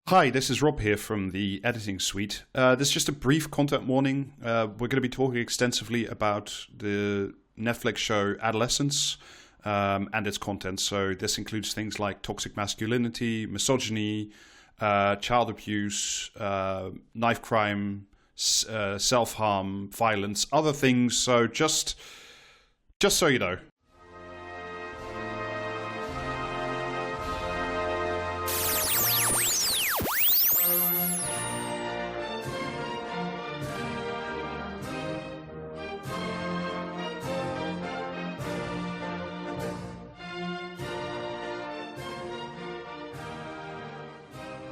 Hi, this is Rob here from the editing suite. This is just a brief content warning. We're going to be talking extensively about the Netflix show Adolescence and its content. So this includes things like toxic masculinity, misogyny, child abuse, knife crime, self-harm, violence, other things. So just so you know.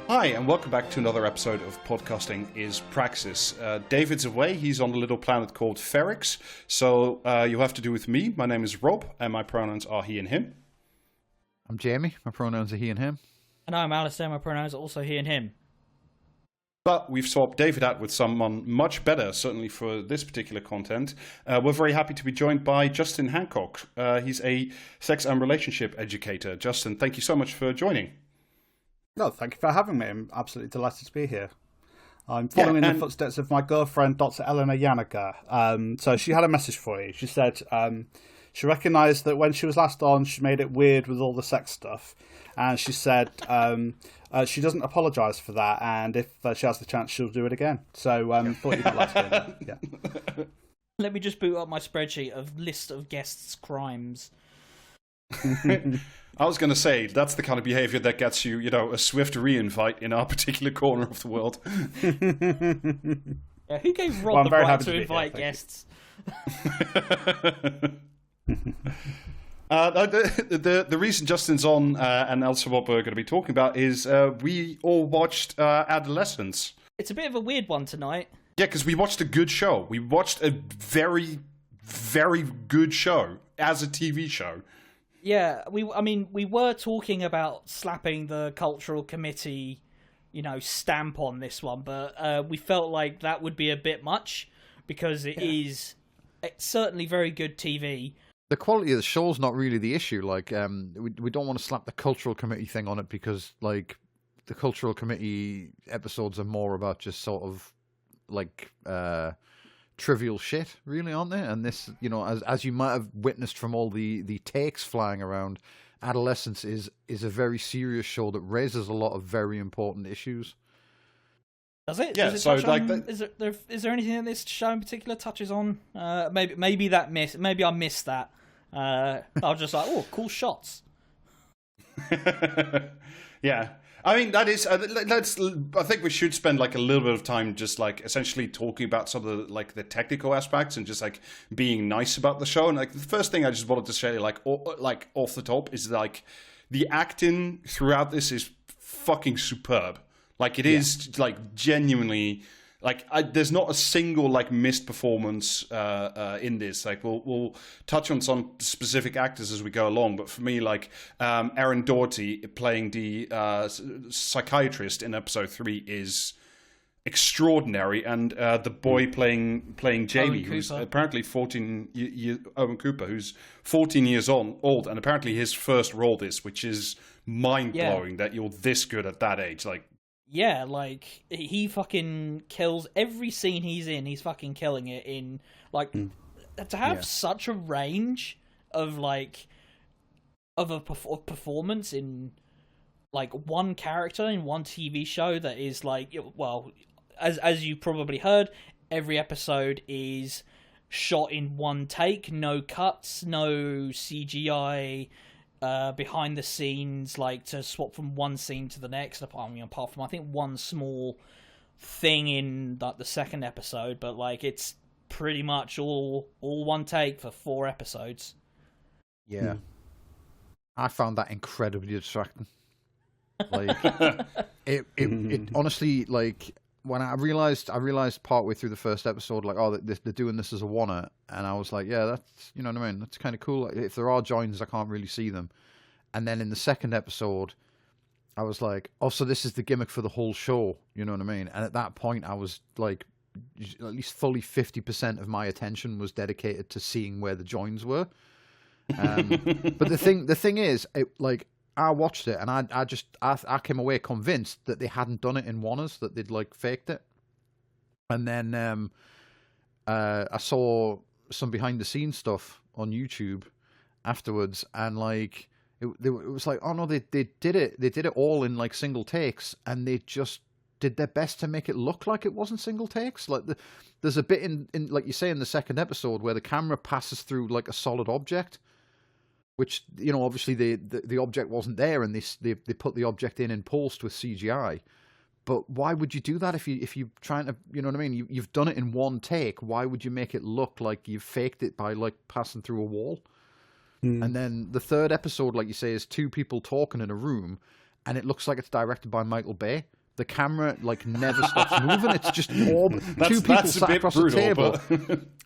Hi, and welcome back to another episode of Podcasting is Praxis. David's away. He's on a little planet called Ferrix. So you'll have to do with me. My name is Rob, and my pronouns are he and him. I'm Jamie. My pronouns are he and him. And I'm Alistair. My pronouns are also he and him. But we've swapped David out with someone much better, certainly for this particular content. We're very happy to be joined by Justin Hancock. He's a sex and relationship educator. Justin, thank you so much for joining. No, thank you for having me. I'm absolutely delighted to be here. I'm following in the footsteps of my girlfriend, Dr. Eleanor Yannicka. So she had a message for you. She said she recognised that when she was last on, she made it weird with all the sex stuff. And she said she doesn't apologise for that, and if she has the chance, she'll do it again. So thought you might like to do that. Yeah. Let me just boot up my spreadsheet of list of guests' crimes. I was going to say, that's the kind of behaviour that gets you, a swift re-invite in our particular corner of the world. Yeah, who gave Rob the right to invite guests? The reason Justin's on and also what we're going to be talking about is we all watched Adolescence. It's a bit of a weird one tonight. Yeah, because we watched a good show. We watched a very, very good show as a TV show. Yeah, we were talking about slapping the cultural committee, stamp on this one, but we felt like that would be a bit much because it's certainly very good TV. The quality of the show's not really the issue. Like, we don't want to slap the cultural committee thing on it because, like, the cultural committee episodes are more about just sort of like trivial shit, really, aren't they? And this, as you might have witnessed from all the takes flying around, Adolescence is a very serious show that raises a lot of very important issues. Does it? Yeah. Does it touch on, is there anything that this show in particular touches on? Maybe I missed that. I was just like, oh, cool shots. Yeah. I mean, that is. I think we should spend like a little bit of time just like essentially talking about some of the technical aspects and just like being nice about the show. And like the first thing I just wanted to say, like off the top, is like the acting throughout this is fucking superb. Like it is like genuinely. Like there's not a single like missed performance in this. Like we'll touch on some specific actors as we go along, but for me, like Aaron Doherty playing the psychiatrist in episode 3 is extraordinary, and the boy playing Jamie, who's apparently 14 Owen Cooper, who's 14 years old, and apparently his first role this, which is mind blowing that you're this good at that age, like. Yeah, like, he fucking kills every scene he's in. He's fucking killing it in, like, to have such a range of, like, of a performance in, like, one character in one TV show that is, like, well, as you probably heard, every episode is shot in one take, no cuts, no CGI, behind the scenes, like to swap from one scene to the next. Apart from I think one small thing in like the second episode, but like it's pretty much all one take for 4 episodes. Yeah, I found that incredibly distracting. Like it honestly, like when I realized partway through the first episode, like, oh, they're doing this as a one-er, and I was like, yeah, that's, you know what I mean, that's kind of cool. Like, if there are joins, I can't really see them. And then in the second episode, I was like, oh, so this is the gimmick for the whole show, you know what I mean? And at that point, I was like, at least fully 50% of my attention was dedicated to seeing where the joins were. But the thing is, I watched it and I came away convinced that they hadn't done it in Warner's, that they'd like faked it. And then I saw some behind the scenes stuff on YouTube afterwards, and like it was like, oh no, they did it all in like single takes, and they just did their best to make it look like it wasn't single takes. Like there's a bit in like you say in the second episode where the camera passes through like a solid object, which, you know, obviously the object wasn't there, and they put the object in post with CGI. But why would you do that if you're trying to, you know what I mean? You've done it in one take. Why would you make it look like you've faked it by like passing through a wall? And then the third episode, like you say, is two people talking in a room, and it looks like it's directed by Michael Bay. The camera like never stops moving. It's just two people sat across the table,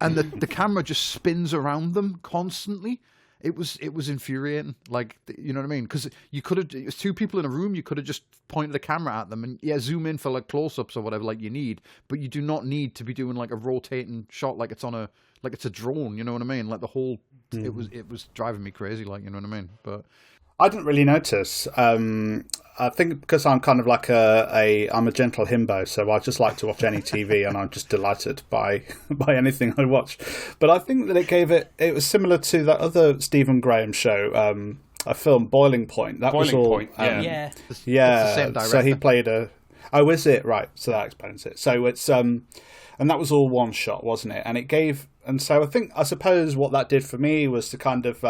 and the camera just spins around them constantly. It was infuriating, like, you know what I mean? Because you could have, it was two people in a room, you could have just pointed a camera at them and zoom in for like close-ups or whatever like you need, but you do not need to be doing like a rotating shot like it's a drone, you know what I mean? Like the whole, it was driving me crazy, like, you know what I mean? But I didn't really notice. I think because I'm kind of like I'm a gentle himbo, so I just like to watch any TV, and I'm just delighted by anything I watch. But I think that it was similar to that other Stephen Graham show, a film, Boiling Point. That was all. Point, yeah. Yeah. it's the same director. So he played Oh, is it? Right. So that explains it. So it's and that was all one shot, wasn't it? And so I suppose what that did for me was to kind of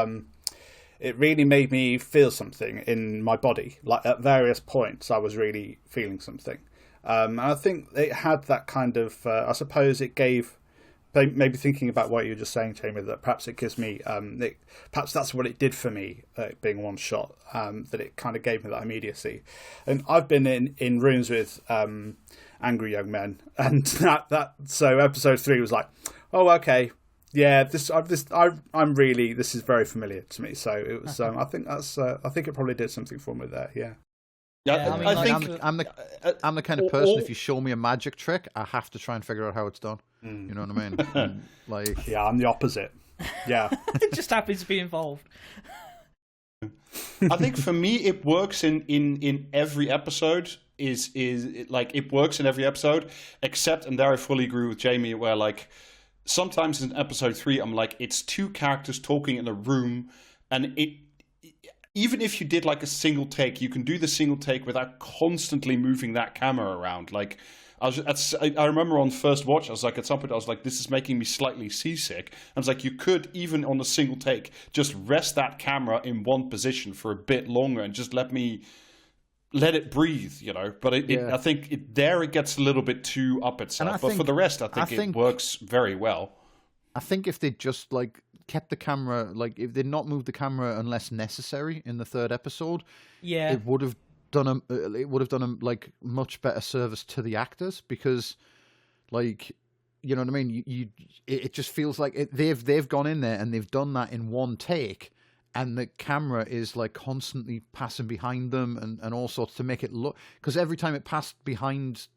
it really made me feel something in my body. Like at various points, I was really feeling something. And I think it had that kind of, I suppose it gave, maybe thinking about what you were just saying, Jamie, that perhaps it gives me, perhaps that's what it did for me, being one shot, that it kind of gave me that immediacy. And I've been in rooms with angry young men, and so episode 3 was like, oh, okay. Yeah, this is very familiar to me. So it was. I think it probably did something for me there. Yeah. Yeah, I mean, I like, think I'm the kind of person, if you show me a magic trick, I have to try and figure out how it's done. You know what I mean? And, like, yeah, I'm the opposite. Yeah, just happy to be involved. I think for me, it works in every episode. It works in every episode, except, and there I fully agree with Jamie, where like sometimes in episode 3, I'm like, it's two characters talking in a room, and even if you did like a single take, you can do the single take without constantly moving that camera around. Like, I remember on first watch, I was like, at some point, I was like, this is making me slightly seasick. I was like, you could, even on a single take, just rest that camera in one position for a bit longer and just let it breathe, you know. But I think it gets a little bit too up itself. But for the rest, I think it works very well. I think if they just like kept the camera, like if they'd not moved the camera unless necessary in the third episode, it would have done a like much better service to the actors, because, like, you know what I mean. It just feels like they've gone in there and they've done that in one take. And the camera is like constantly passing behind them and all sorts to make it look, because every time it passed behind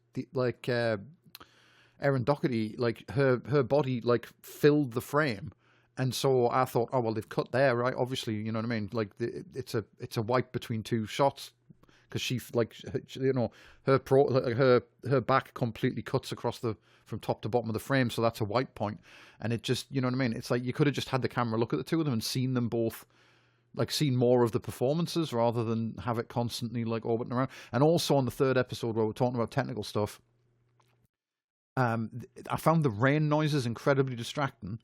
Erin Doherty, like her body like filled the frame, and so I thought, oh well, they've cut there, right? Obviously, you know what I mean. Like it's a wipe between two shots, because she, like, you know, her back completely cuts across from top to bottom of the frame, so that's a white point, and it just, you know what I mean. It's like you could have just had the camera look at the two of them and seen them both. Like, seen more of the performances rather than have it constantly like orbiting around. And also on the third episode where we're talking about technical stuff, I found the rain noises incredibly distracting,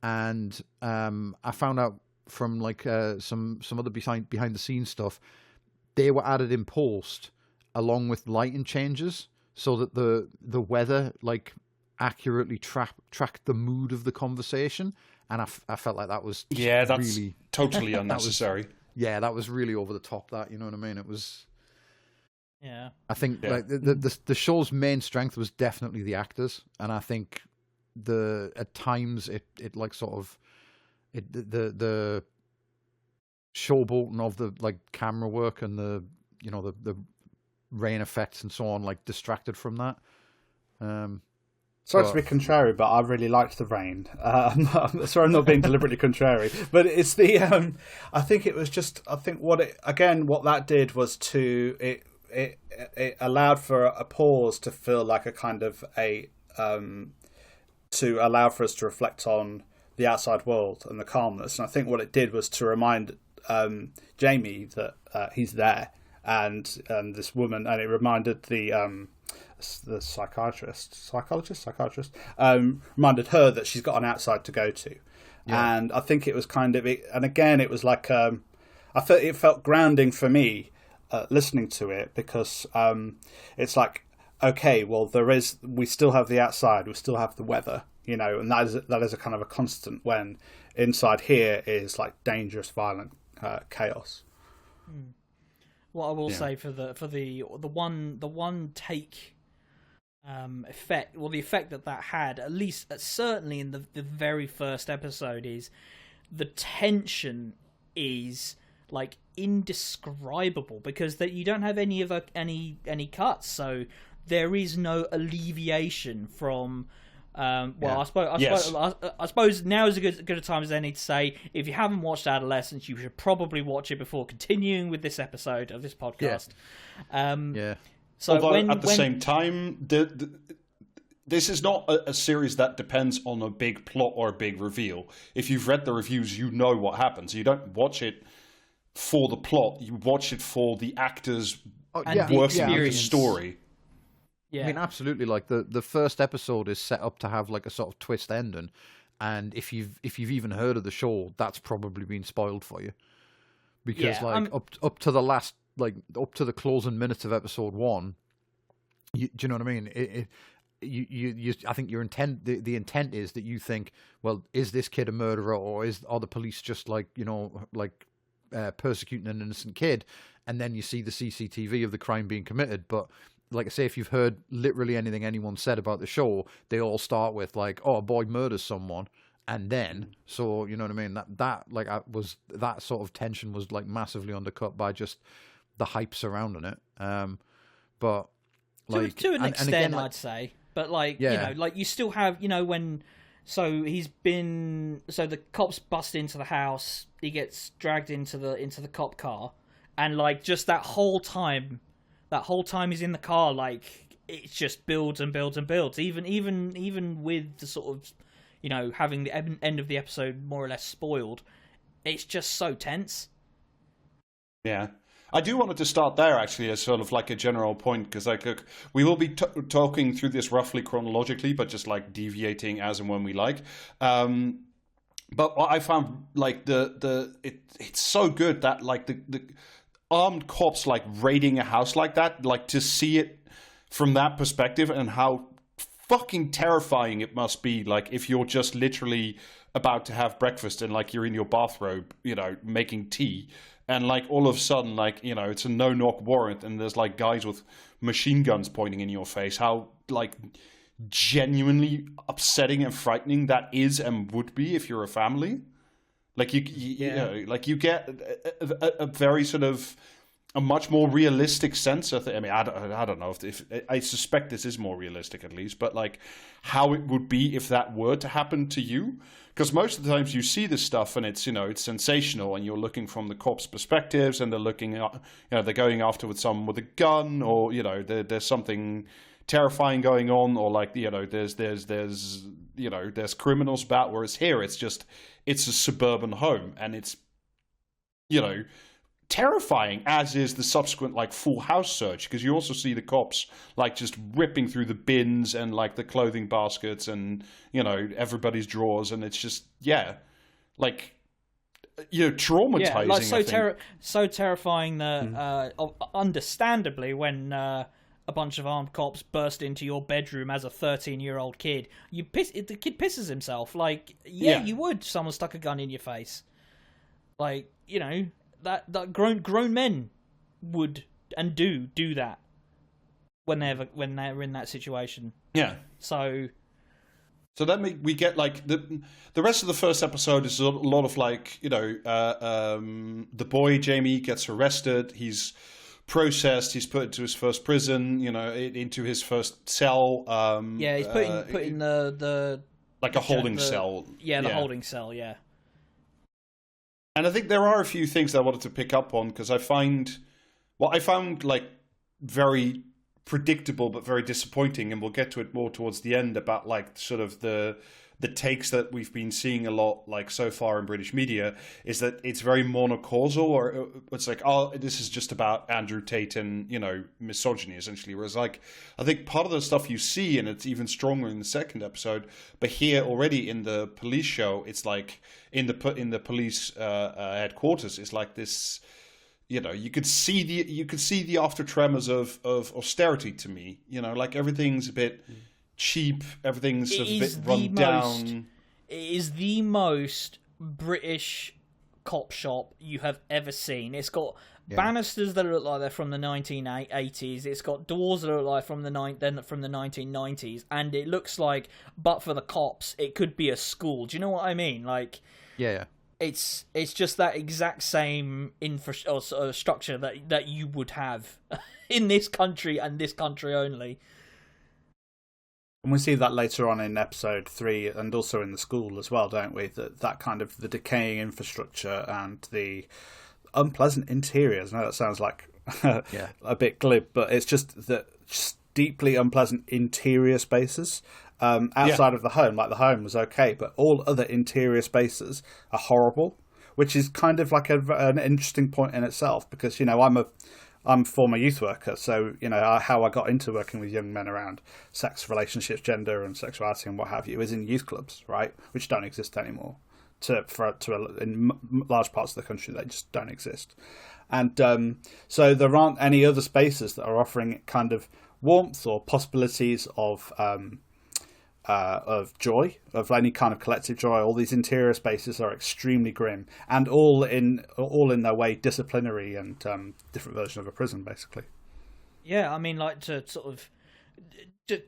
and I found out from like some other behind the scenes stuff, they were added in post along with lighting changes, so that the weather like accurately tracked the mood of the conversation. And I felt like that was that's really totally unnecessary. That was really over the top. That, you know what I mean? It was. Yeah. I think like the show's main strength was definitely the actors, and I think at times it like sort of the showboating of the like camera work and the rain effects and so on like distracted from that. Sorry to be contrary, but I really liked the rain. Sorry, I'm not being deliberately contrary, but it's the. I think it was just. I think what that did was it allowed for a pause to feel like a kind of to allow for us to reflect on the outside world and the calmness. And I think what it did was to remind Jamie that he's there, and this woman, and it reminded the psychologist, reminded her that she's got an outside to go to. Yeah. And I think it was kind of, and again, it was like, it felt grounding for me listening to it, because it's like, okay, well, we still have the outside, we still have the weather, and that is a kind of a constant when inside here is like dangerous, violent chaos. What I will say for the one take effect, well, the effect that had, at least certainly in the very first episode, is the tension is like indescribable, because that you don't have any cuts, so there is no alleviation from. I suppose now is as good a time as any to say, if you haven't watched Adolescence, you should probably watch it before continuing with this episode of this podcast. So although at the same time, this is not a series that depends on a big plot or a big reveal. If you've read the reviews, you know what happens. You don't watch it for the plot. You watch it for the actors working out the story. Yeah. I mean, absolutely. Like the first episode is set up to have like a sort of twist ending, and if you've even heard of the show, that's probably been spoiled for you, because up to the last, like up to the closing minutes of episode 1, do you know what I mean? I think your intent, the intent is that you think, well, is this kid a murderer, or are the police just like persecuting an innocent kid? And then you see the CCTV of the crime being committed, but. Like I say, if you've heard literally anything anyone said about the show, they all start with like, "Oh, a boy murders someone," and then, so you know what I mean. That sort of tension was like massively undercut by just the hype surrounding it. But like to an extent, again, I'd say, but you still have when. So the cops bust into the house. He gets dragged into the cop car, and like just that whole time he's in the car, like it just builds and builds and builds. Even with the sort of, having the end of the episode more or less spoiled, it's just so tense. Yeah. I do wanted to start there, actually, as sort of like a general point, because we will be talking through this roughly chronologically, but just like deviating as and when we like. But what I found, like it's so good that like the armed cops like raiding a house like that, like to see it from that perspective, and how fucking terrifying it must be, like if you're just literally about to have breakfast and like you're in your bathrobe, making tea, and like all of a sudden, like it's a no-knock warrant and there's like guys with machine guns pointing in your face. How like genuinely upsetting and frightening that is and would be if you're a family. Like you get a very sort of a much more realistic sense of it. I mean, I don't know if I suspect this is more realistic at least, but like how it would be if that were to happen to you. Because most of the times you see this stuff and it's it's sensational, and you're looking from the cops' perspectives, and they're looking they're going after with someone with a gun, or there's something terrifying going on, or like there's criminals about. Whereas here it's a suburban home, and it's terrifying, as is the subsequent like full house search, because you also see the cops like just ripping through the bins and like the clothing baskets and everybody's drawers, and it's just traumatizing. Like so terrifying that understandably when a bunch of armed cops burst into your bedroom as a 13-year-old kid, the kid pisses himself. Like, you would. Someone stuck a gun in your face. Like, that grown men would and do that when they're in that situation. Yeah. So then we get like the rest of the first episode is a lot of like the boy Jamie gets arrested. He's processed. He's put into his first prison. Into his first cell. He's put in the like a holding cell. Yeah, the holding cell. Yeah. And I think there are a few things that I wanted to pick up on, because I found like very predictable but very disappointing, and we'll get to it more towards the end, about like sort of the takes that we've been seeing a lot like so far in British media, is that it's very monocausal, or it's like, oh, this is just about Andrew Tate and misogyny essentially, whereas like I think part of the stuff you see, and it's even stronger in the second episode, but here already in the police show, it's like in the police headquarters, it's like this, you could see the after tremors of austerity to me, like everything's a bit cheap, everything's a bit run down. It is the most British cop shop you have ever seen. It's got banisters that look like they're from the 1980s. It's got doors that look like from the 1990s, and it looks like, but for the cops, it could be a school. Do you know what I mean? Like, yeah. It's just that exact same structure that you would have in this country, and this country only. And we see that later on in episode 3, and also in the school as well, don't we? That kind of the decaying infrastructure and the unpleasant interiors. I know that sounds like a bit glib, but it's just deeply unpleasant interior spaces. Outside of the home, like the home was okay, but all other interior spaces are horrible, which is kind of like an interesting point in itself, because I'm a former youth worker, so how I got into working with young men around sex, relationships, gender, and sexuality, and what have you, is in youth clubs, right, which don't exist anymore. In large parts of the country, they just don't exist, and so there aren't any other spaces that are offering kind of warmth or possibilities of joy, of any kind of collective joy. All these interior spaces are extremely grim, and all in their way disciplinary, and different version of a prison, basically. Yeah, I mean, like, to sort of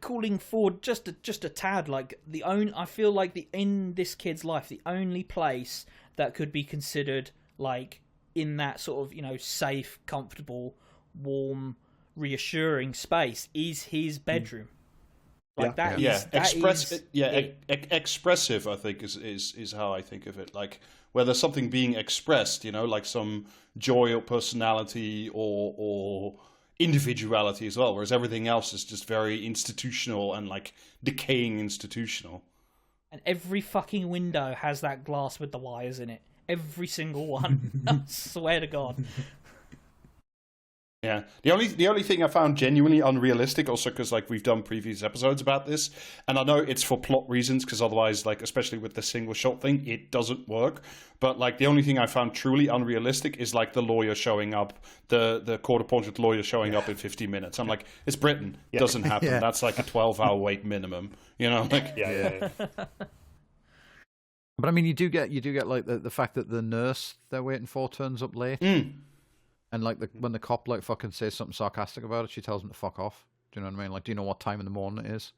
calling forward just a tad, like I feel like in this kid's life, the only place that could be considered like in that sort of safe, comfortable, warm, reassuring space is his bedroom. Like expressive, I think, is how I think of it. Like, where there's something being expressed, like some joy or personality or individuality as well, whereas everything else is just very institutional and like decaying institutional. And every fucking window has that glass with the wires in it. Every single one. I swear to God. Yeah, the only thing I found genuinely unrealistic, also because like we've done previous episodes about this, and I know it's for plot reasons, because otherwise, like especially with the single shot thing, it doesn't work. But like the only thing I found truly unrealistic is like the lawyer showing up, the court-appointed lawyer showing up in 50 minutes. I'm like, it's Britain, doesn't happen. Yeah. That's like a 12-hour wait minimum, Like yeah. But I mean, you do get like the fact that the nurse they're waiting for turns up late. And like when the cop like fucking says something sarcastic about it, she tells him to fuck off. Do you know what I mean? Like, do you know what time in the morning it is?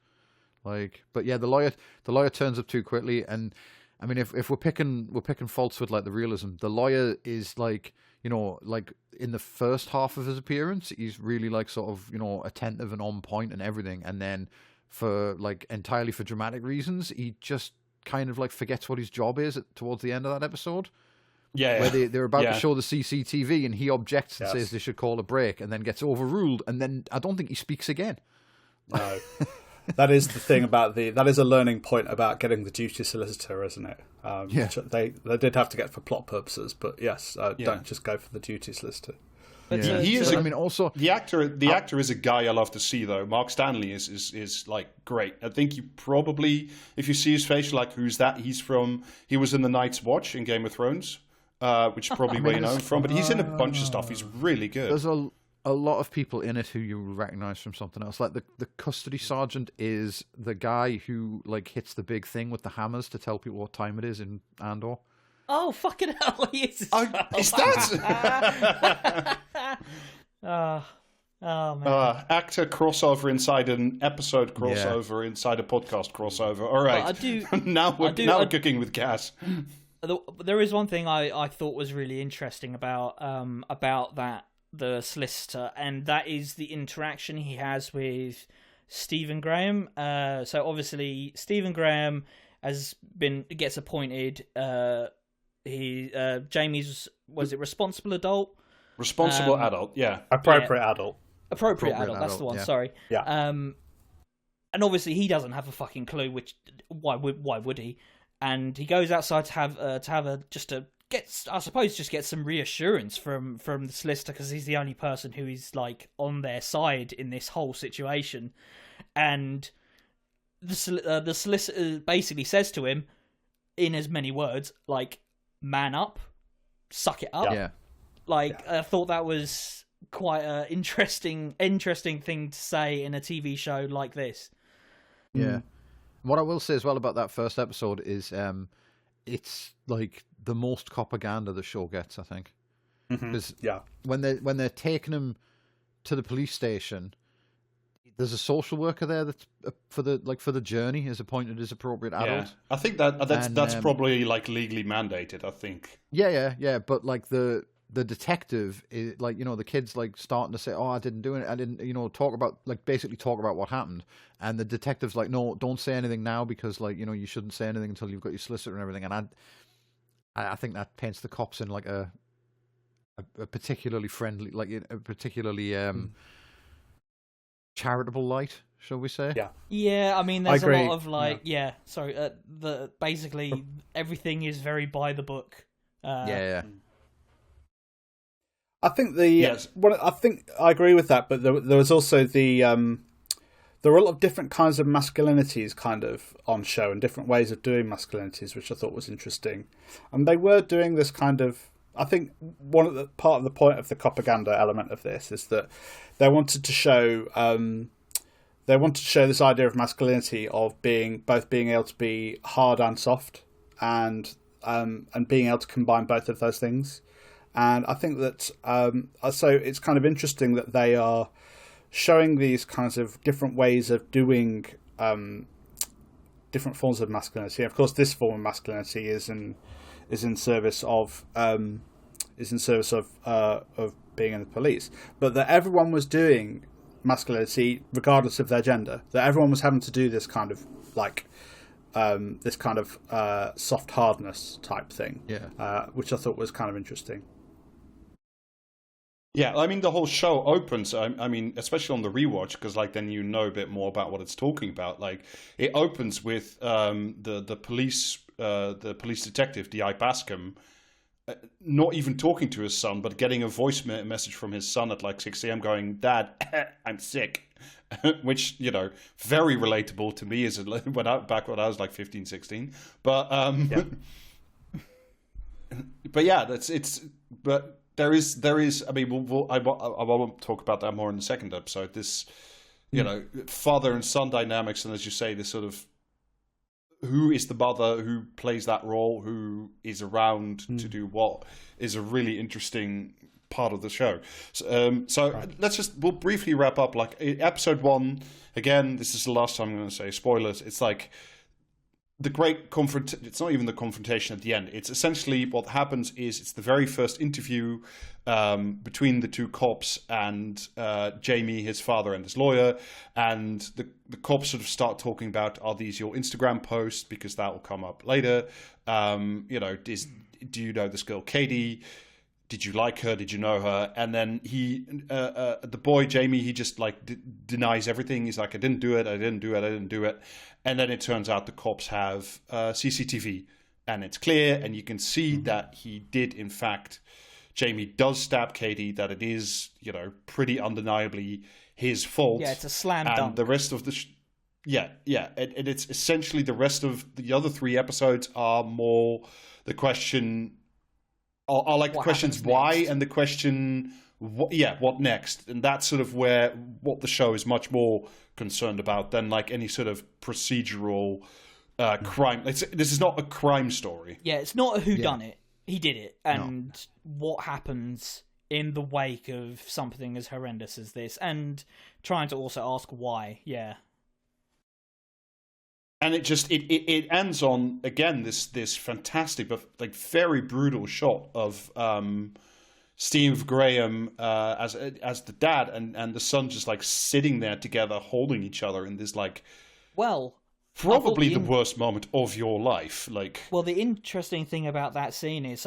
Like, but yeah, the lawyer turns up too quickly, and I mean, if we're picking faults with like the realism, the lawyer is like, like in the first half of his appearance, he's really like sort of attentive and on point and everything, and then for like entirely for dramatic reasons, he just kind of like forgets what his job is towards the end of that episode. Yeah, where they're about to show the CCTV, and he objects and says they should call a break, and then gets overruled, and then I don't think he speaks again. No, that is the thing about that is a learning point about getting the duty solicitor, isn't it? Which they did have to get for plot purposes, but yes, don't just go for the duty solicitor. But he is. I mean, also the actor is a guy I love to see though. Mark Stanley is like great. I think you probably, if you see his face, like who's that? He was in the Night's Watch in Game of Thrones. Which is probably where you know him from, but he's in a bunch of stuff. He's really good. There's a lot of people in it who you recognise from something else. Like the custody sergeant is the guy who like hits the big thing with the hammers to tell people what time it is in Andor. Oh fucking hell! He is. Is that? Oh man! Actor crossover inside an episode crossover inside a podcast crossover. All right, now we're cooking with gas. There is one thing I thought was really interesting about that the solicitor, and that is the interaction he has with Stephen Graham. So obviously Stephen Graham gets appointed. Jamie's responsible adult? Responsible adult, yeah. Appropriate adult. Appropriate adult, that's the one. Sorry. Yeah. And obviously he doesn't have a fucking clue. Which why would he? And he goes outside to get some reassurance from the solicitor, because he's the only person who is like on their side in this whole situation. And the solicitor basically says to him, in as many words, like, man up, suck it up. Yeah. I thought that was quite an interesting thing to say in a TV show like this. Yeah. What I will say as well about that first episode is it's like the most propaganda the show gets, I think. Because when they're taking him to the police station, there's a social worker there that's for the journey is appointed as appropriate adult. Yeah. I think that's probably like legally mandated, I think. Yeah. But like the detective is like, the kid's like starting to say, "Oh, I didn't do it. I didn't," basically talk about what happened. And the detective's like, "No, don't say anything now, because like, you shouldn't say anything until you've got your solicitor and everything." And I think that paints the cops in like a particularly friendly, like a particularly charitable light, shall we say? Yeah. I mean, there's a lot of like, basically everything is very by the book. Yeah. I think I think I agree with that, but there was also there were a lot of different kinds of masculinities kind of on show, and different ways of doing masculinities, which I thought was interesting. And they were doing this kind of, I think part of the point of the propaganda element of this is that they wanted to show this idea of masculinity, of being able to be hard and soft, and being able to combine both of those things. And I think that so it's kind of interesting that they are showing these kinds of different ways of doing different forms of masculinity. Of course, this form of masculinity is in service of being in the police, but that everyone was doing masculinity regardless of their gender. That everyone was having to do this kind of like soft hardness type thing. Which I thought was kind of interesting. Yeah, I mean, the whole show opens, I mean, especially on the rewatch, because like then you know a bit more about what it's talking about. Like, it opens with the police detective, D.I. Bascom, not even talking to his son, but getting a voice message from his son at like 6 a.m. going, "Dad, I'm sick," which, very relatable to me back when I was like 15, 16. But but yeah, There is. I mean, I won't talk about that more in the second episode. This, father and son dynamics, and as you say, this sort of who is the mother, who plays that role, who is around to do what, is a really interesting part of the show. So we'll briefly wrap up. Like episode 1, again, this is the last time I'm going to say spoilers. It's like the great it's not even the confrontation at the end. It's essentially what happens is it's the very first interview between the two cops and Jamie, his father, and his lawyer. And the cops sort of start talking about, are these your Instagram posts? Because that will come up later. Do you know this girl, Katie? Did you like her? Did you know her? And then the boy, Jamie, he just like denies everything. He's like, I didn't do it. And then it turns out the cops have CCTV, and it's clear, and you can see that he did, in fact, Jamie does stab Katie, that it is, pretty undeniably his fault. Yeah, it's a slam dunk. And the rest of the... And it's essentially the rest of the other 3 episodes are more the question... are like the questions why next? And the question... what next? And that's sort of what the show is much more concerned about than like any sort of procedural crime. This is not a crime story. Yeah, it's not a whodunit. He did it, and what happens in the wake of something as horrendous as this, and trying to also ask why. Yeah. And it ends on, again, this fantastic but like very brutal shot of Steve Graham as the dad, and the son just like sitting there together, holding each other in this like, well, probably the worst moment of your life. Like, well, the interesting thing about that scene is,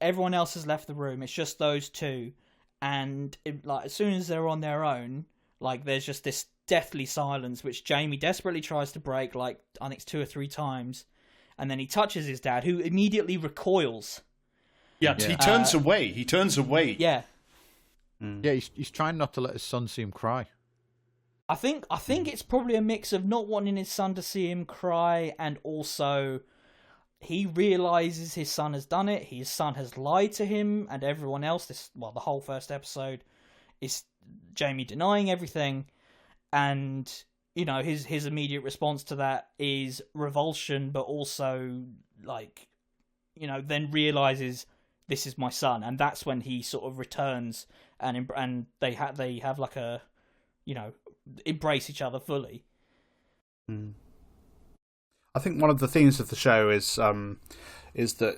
everyone else has left the room. It's just those two, and like as soon as they're on their own, like there's just this deathly silence, which Jamie desperately tries to break, like I think it's 2 or 3 times, and then he touches his dad, who immediately recoils. Yeah, he turns away. He turns away. Yeah. Yeah, he's trying not to let his son see him cry. I think it's probably a mix of not wanting his son to see him cry, and also he realizes his son has done it. His son has lied to him and everyone else. The whole first episode is Jamie denying everything, and you know his immediate response to that is revulsion, but also like, you know, then realizes this is my son, and that's when he sort of returns and they have like a, you know, embrace each other fully. I think one of the themes of the show is that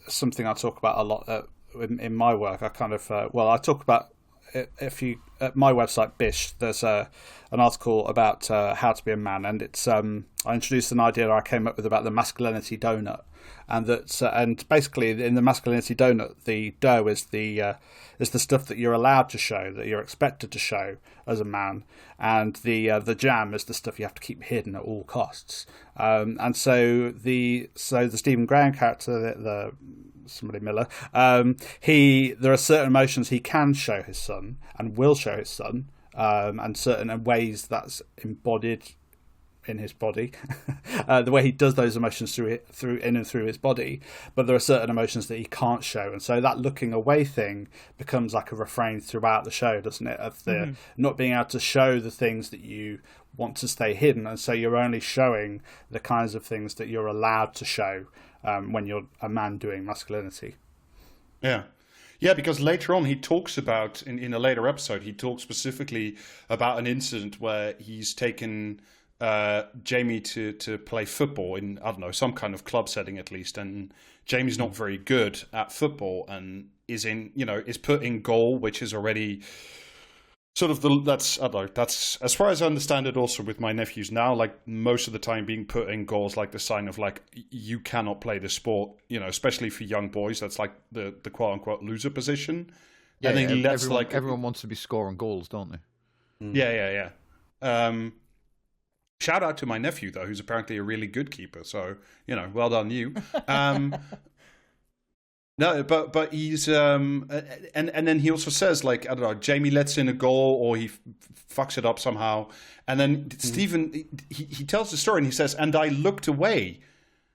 something I talk about a lot in my work. I kind of I talk about, if you at my website Bish, there's an article about how to be a man, and it's I introduced an idea I came up with about the masculinity donut, and that and basically in the masculinity donut, the dough is the stuff that you're allowed to show, that you're expected to show as a man, and the jam is the stuff you have to keep hidden at all costs. And so the Stephen Graham character, the somebody Miller, there are certain emotions he can show his son and will show his son, and certain ways that's embodied in his body, the way he does those emotions through his body. But there are certain emotions that he can't show, and so that looking away thing becomes like a refrain throughout the show, doesn't it? Of the not being able to show the things that you want to stay hidden, and so you're only showing the kinds of things that you're allowed to show when you're a man doing masculinity. Yeah, because later on he talks about, in a later episode, he talks specifically about an incident where he's taken Jamie to play football in, I don't know, some kind of club setting at least, and Jamie's not very good at football and is put in goal, which is already sort of that's as far as I understand it also with my nephews now, like most of the time being put in goals like the sign of like you cannot play the sport, you know, especially for young boys. That's like the quote unquote loser position. Yeah, and then everyone wants to be scoring goals, don't they? Yeah. Shout out to my nephew though, who's apparently a really good keeper. So, you know, well done you. No, but he's and then he also says, like, I don't know, Jamie lets in a goal or he fucks it up somehow, and then Stephen he tells the story and he says, and I looked away,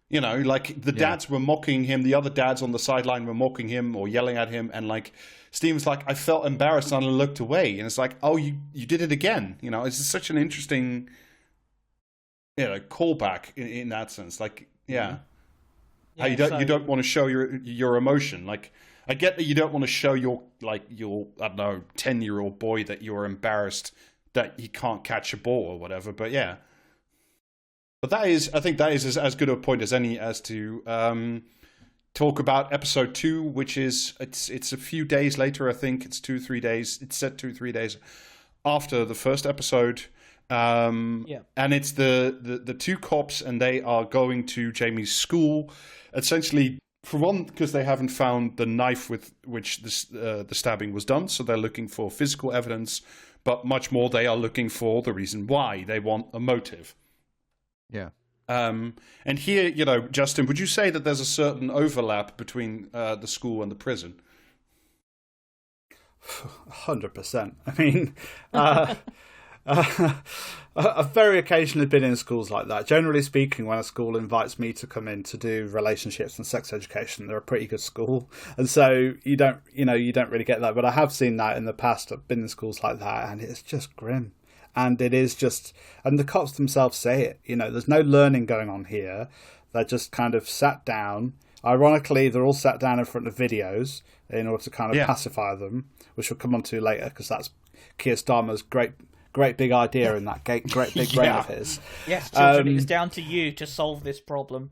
you know, like the dads were mocking him, the other dads on the sideline were mocking him or yelling at him, and like Stephen's like, I felt embarrassed and I looked away, and it's like, oh, you did it again, you know. It's just such an interesting, you know, callback in that sense, like how you don't want to show your emotion. Like, I get that you don't want to show your I don't know 10-year-old boy that you're embarrassed that he can't catch a ball or whatever. But yeah, but I think that is as good a point as any as to talk about episode 2, which is it's a few days later. I think it's 2-3 days. It's set 2-3 days after the first episode. And it's the two cops, and they are going to Jamie's school, essentially, for one, because they haven't found the knife with which the stabbing was done, so they're looking for physical evidence, but much more they are looking for the reason why. They want a motive. Yeah. And here, you know, Justin, would you say that there's a certain overlap between the school and the prison? 100%. I mean, I've very occasionally been in schools like that. Generally speaking, when a school invites me to come in to do relationships and sex education, they're a pretty good school, and so you don't really get that. But I have seen that in the past. I've been in schools like that, and it's just grim. And it is just, and the cops themselves say it. You know, there's no learning going on here. They're just kind of sat down. Ironically, they're all sat down in front of videos in order to kind of pacify them, which we'll come on to later, because that's Keir Starmer's great big idea in that great big brain of his. Yes, children, it's down to you to solve this problem.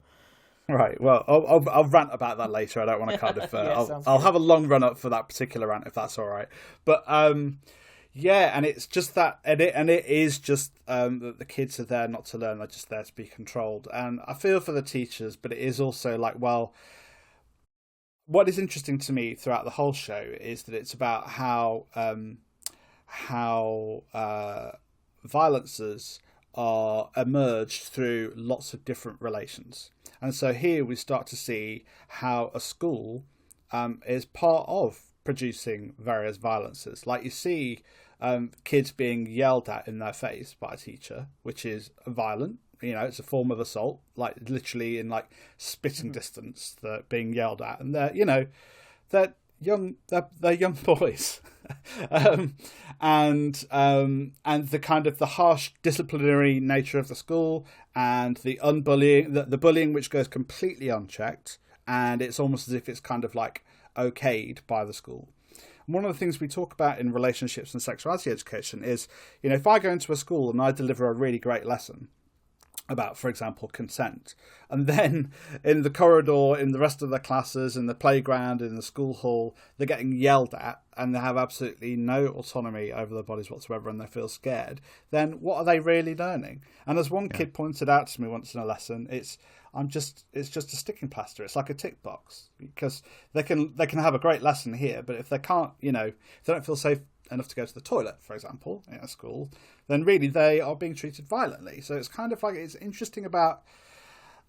Right. Well, I'll rant about that later. I don't want to kind of. I'll have a long run up for that particular rant if that's all right. But yeah, and it's just that, and it is just that the kids are there not to learn; they're just there to be controlled. And I feel for the teachers, but it is also like, well, what is interesting to me throughout the whole show is that it's about how violences are emerged through lots of different relations. And so here we start to see how a school is part of producing various violences. Like you see kids being yelled at in their face by a teacher, which is violent. You know, it's a form of assault, like literally in like spitting distance, they're being yelled at. And they're young boys. And the kind of the harsh disciplinary nature of the school and the unbullying, the bullying which goes completely unchecked, and it's almost as if it's kind of like okayed by the school. And one of the things we talk about in relationships and sexuality education is, you know, if I go into a school and I deliver a really great lesson about, for example, consent, and then in the corridor, in the rest of the classes, in the playground, in the school hall, they're getting yelled at and they have absolutely no autonomy over their bodies whatsoever and they feel scared, then what are they really learning? And as one kid pointed out to me once in a lesson, it's just a sticking plaster. It's like a tick box, because they can have a great lesson here, but if they can't, you know, if they don't feel safe enough to go to the toilet, for example, in a school, then really they are being treated violently. So it's kind of like, it's interesting about,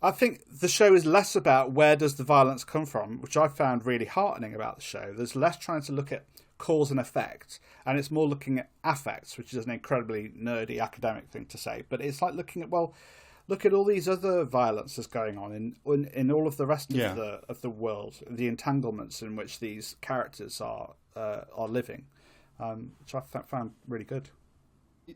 I think the show is less about where does the violence come from, which I found really heartening about the show. There's less trying to look at cause and effect, and it's more looking at affects, which is an incredibly nerdy academic thing to say, but it's like looking at, well, look at all these other violences going on in all of the rest of the world, the entanglements in which these characters are living. Which I found really good.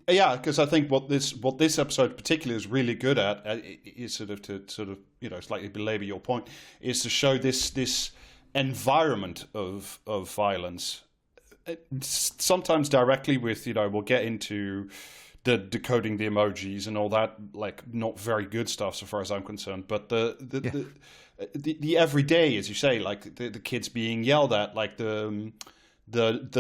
Yeah, because I think what this episode particularly is really good at is sort of you know, slightly belabor your point, is to show this environment of violence, sometimes directly with, you know, we'll get into the decoding the emojis and all that, like not very good stuff so far as I'm concerned, but the everyday, as you say, like the kids being yelled at, like the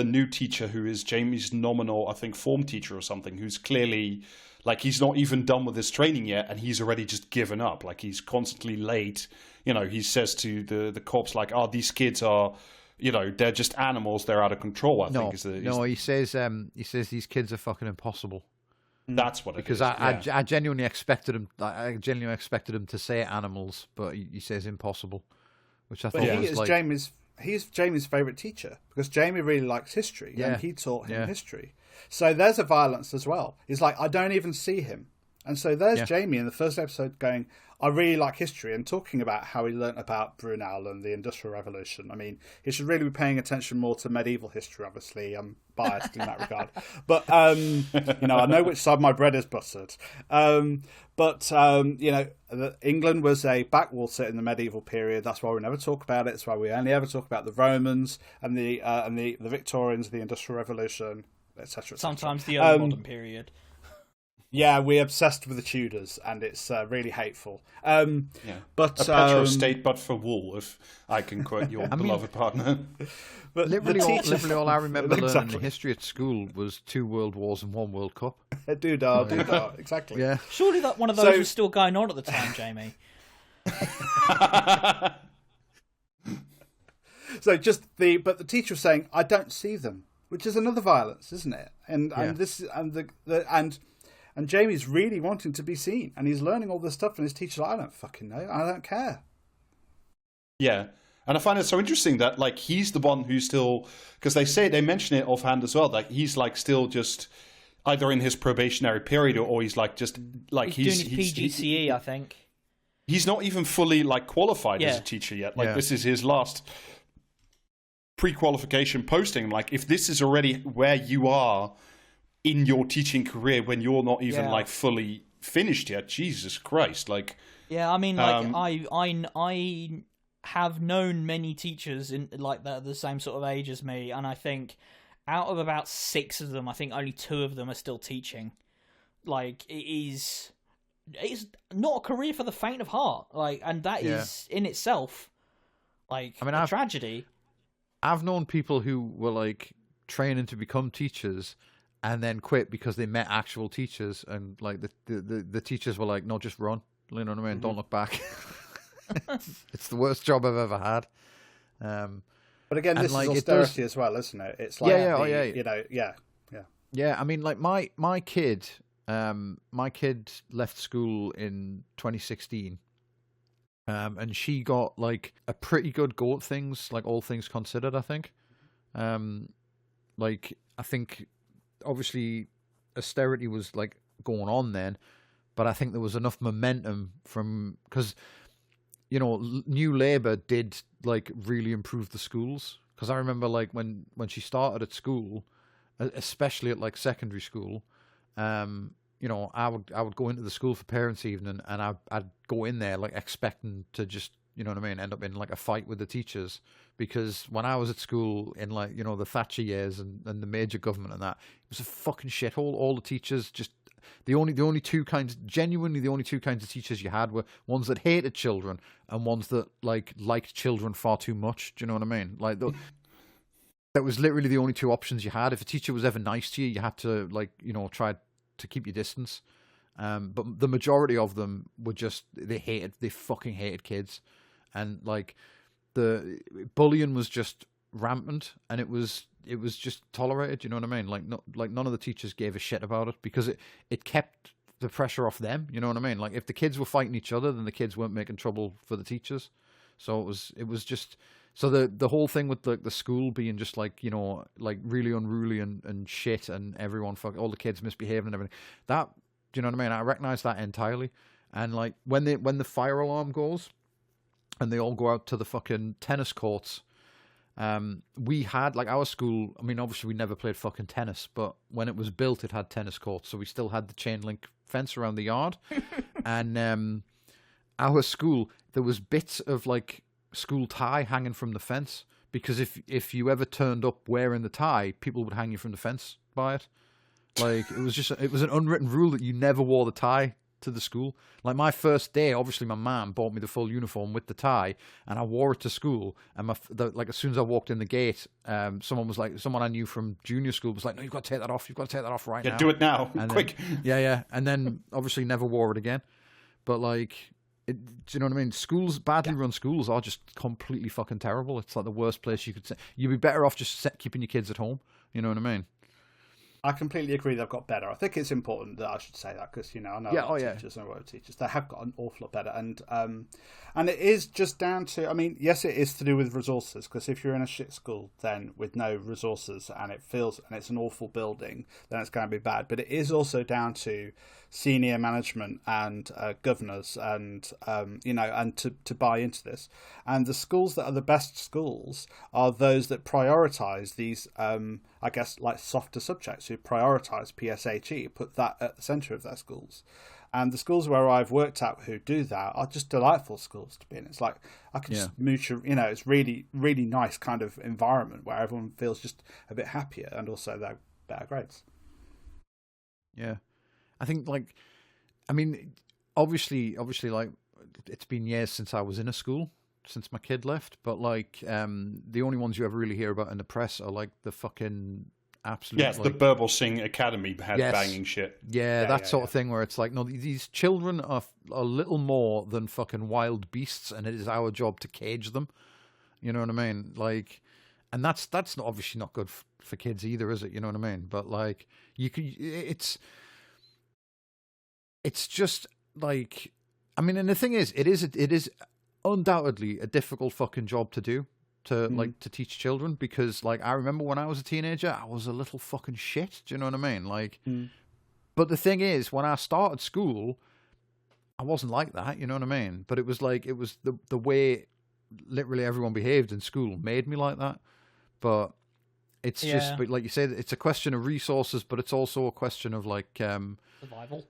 new teacher who is Jamie's nominal, I think, form teacher or something, who's clearly, like, he's not even done with his training yet and he's already just given up. Like, he's constantly late. You know, he says to the cops, like, oh, these kids are, you know, they're just animals, they're out of control, I think. He says these kids are fucking impossible. That's what it because is. I genuinely expected him. I genuinely expected him to say animals, but he says impossible, which I thought was like. He's Jamie's favourite teacher because Jamie really likes history and he taught him history. So there's a violence as well. He's like, I don't even see him. And so there's Jamie in the first episode going, I really like history, and talking about how he learnt about Brunel and the Industrial Revolution. I mean, he should really be paying attention more to medieval history, obviously. I'm biased in that regard. But, you know, I know which side my bread is buttered. But you know, England was a backwater in the medieval period. That's why we never talk about it. That's why we only ever talk about the Romans and the Victorians, the Industrial Revolution, etc. Sometimes the early modern period. Yeah, we're obsessed with the Tudors, and it's really hateful. But a petro state, but for wool, if I can quote your beloved partner. But literally all I remember learning in history at school was 2 World Wars and 1 World Cup. Doodah, exactly. Yeah. Surely that one of those was still going on at the time, Jamie. But the teacher was saying, I don't see them, which is another violence, isn't it? And Jamie's really wanting to be seen, and he's learning all this stuff, and his teacher's like, I don't fucking know, I don't care. Yeah, and I find it so interesting that, like, he's the one who's still, because they mention it offhand as well, like he's like still just either in his probationary period or he's like just like he's doing his PGCE, I think. He's not even fully like qualified as a teacher yet. Like this is his last pre-qualification posting. Like, if this is already where you are in your teaching career when you're not even like fully finished yet, Jesus Christ! Like, yeah, I mean, like I have known many teachers in like the same sort of age as me, and I think out of about 6 of them, I think only 2 of them are still teaching. Like, it is it's not a career for the faint of heart. Like, and that is in itself, like, a tragedy. I've known people who were like training to become teachers and then quit because they met actual teachers, and like the teachers were like, "No, just run." You know what I mean? Don't look back. It's the worst job I've ever had. But again, this is austerity as well, isn't it? It's like, you know, yeah. I mean, like my kid left school in 2016, and she got like a pretty good go at things, like all things considered. I think, like I think obviously austerity was like going on then, but I think there was enough momentum from because. You know, New Labour did like really improve the schools, because I remember like when she started at school, especially at like secondary school, you know, I would go into the school for parents' evening, and I'd go in there like expecting to just, you know what I mean, end up in like a fight with the teachers, because when I was at school in like, you know, the Thatcher years and the major government and that, it was a fucking shithole. All the teachers just. The only two kinds of teachers you had were ones that hated children and ones that liked children far too much. Do you know what I mean? Like that was literally the only two options you had. If a teacher was ever nice to you, you had to like, you know, try to keep your distance. But the majority of them were just they fucking hated kids, and like the bullying was just rampant, and it was just tolerated. You know what I mean? Like none of the teachers gave a shit about it, because it kept the pressure off them. You know what I mean? Like if the kids were fighting each other, then the kids weren't making trouble for the teachers. So it was just so the whole thing with the school being just like, you know, like really unruly and shit, and everyone all the kids misbehaving and everything. That, do you know what I mean? I recognize that entirely. And like when the fire alarm goes, and they all go out to the fucking tennis courts. We had like our school. I mean, obviously we never played fucking tennis, but when it was built, it had tennis courts, so we still had the chain link fence around the yard. And our school, there was bits of like school tie hanging from the fence, because if you ever turned up wearing the tie, people would hang you from the fence by it. Like it was an unwritten rule that you never wore the tie to the school. Like my first day, obviously my mum bought me the full uniform with the tie, and I wore it to school. And like as soon as I walked in the gate, someone I knew from junior school was like, "No, you've got to take that off. You've got to take that off right now. Yeah, do it now, and quick." Then, and then obviously never wore it again. But like, do you know what I mean? Badly run schools are just completely fucking terrible. It's like the worst place you could say. You'd be better off just keeping your kids at home. You know what I mean? I completely agree they've got better. I think it's important that I should say that, because, you know, I know teachers and a lot of teachers. They have got an awful lot better. And it is just down to, I mean, yes, it is to do with resources, because if you're in a shit school then with no resources and it's an awful building, then it's going to be bad. But it is also down to senior management and governors and, you know, and to buy into this. And the schools that are the best schools are those that prioritise these, I guess, like softer subjects, who prioritise PSHE, put that at the centre of their schools. And the schools where I've worked at who do that are just delightful schools to be in. It's like I can just mooch, you know, it's really, really nice kind of environment where everyone feels just a bit happier, and also they're better grades. Yeah. I think, like, I mean, obviously, like, it's been years since I was in a school, since my kid left, but, like, the only ones you ever really hear about in the press are, like, the fucking absolute... Yes, like, the Burble Sing Academy had banging shit. Yeah, that sort of thing where it's like, no, these children are a little more than fucking wild beasts, and it is our job to cage them. You know what I mean? Like... And that's not, obviously not good for kids either, is it? You know what I mean? But, like, you could... It's just like, I mean, and the thing is, it is undoubtedly a difficult fucking job to do, to teach children, because like I remember when I was a teenager, I was a little fucking shit. Do you know what I mean? Like, but the thing is, when I started school, I wasn't like that. You know what I mean? But it was like the way literally everyone behaved in school made me like that. But it's just, but like you said, it's a question of resources, but it's also a question of like survival.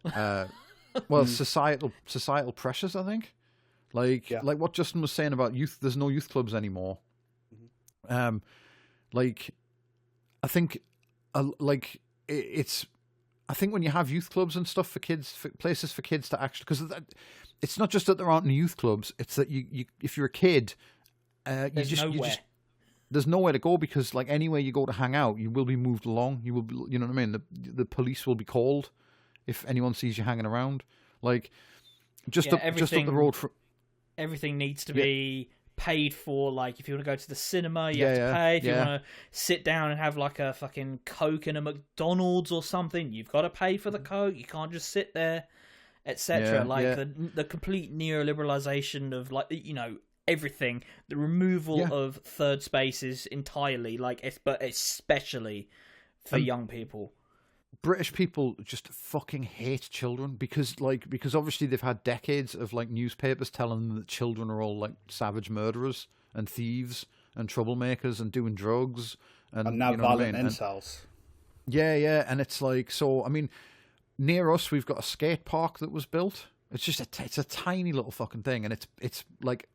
Well, societal pressures, I think. Like what Justin was saying about youth, there's no youth clubs anymore. Like, I think, like, it's I think when you have youth clubs and stuff for kids, for places for kids to actually, because it's not just that there aren't any youth clubs, it's that you if you're a kid, there's nowhere to go, because like anywhere you go to hang out, you will be moved along. You will be, you know what I mean? The police will be called if anyone sees you hanging around. Like just up the road from. Everything needs to be paid for. Like if you want to go to the cinema, you have to pay. If you want to sit down and have like a fucking Coke in a McDonald's or something, you've got to pay for the Coke. You can't just sit there, etc. The complete neoliberalization of like, you know, everything, the removal of third spaces entirely, but especially for young people. British people just fucking hate children because obviously they've had decades of like newspapers telling them that children are all like savage murderers and thieves and troublemakers and doing drugs and now you know violent incels. And it's like, so I mean, near us we've got a skate park that was built. It's just it's a tiny little fucking thing, and it's like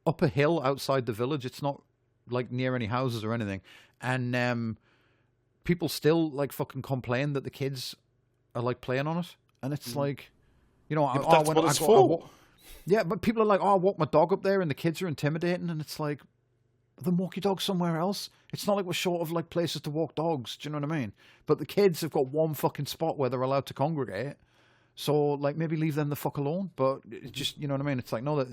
up a hill outside the village. It's not like near any houses or anything, and people still like fucking complain that the kids are like playing on it, and it's like, you know, that's what it's for. Yeah, but people are like, I walk my dog up there, and the kids are intimidating, and it's like, then walk your dog somewhere else. It's not like we're short of like places to walk dogs. Do you know what I mean? But the kids have got one fucking spot where they're allowed to congregate. So, like, maybe leave them the fuck alone. But it's just, you know what I mean? It's like, no,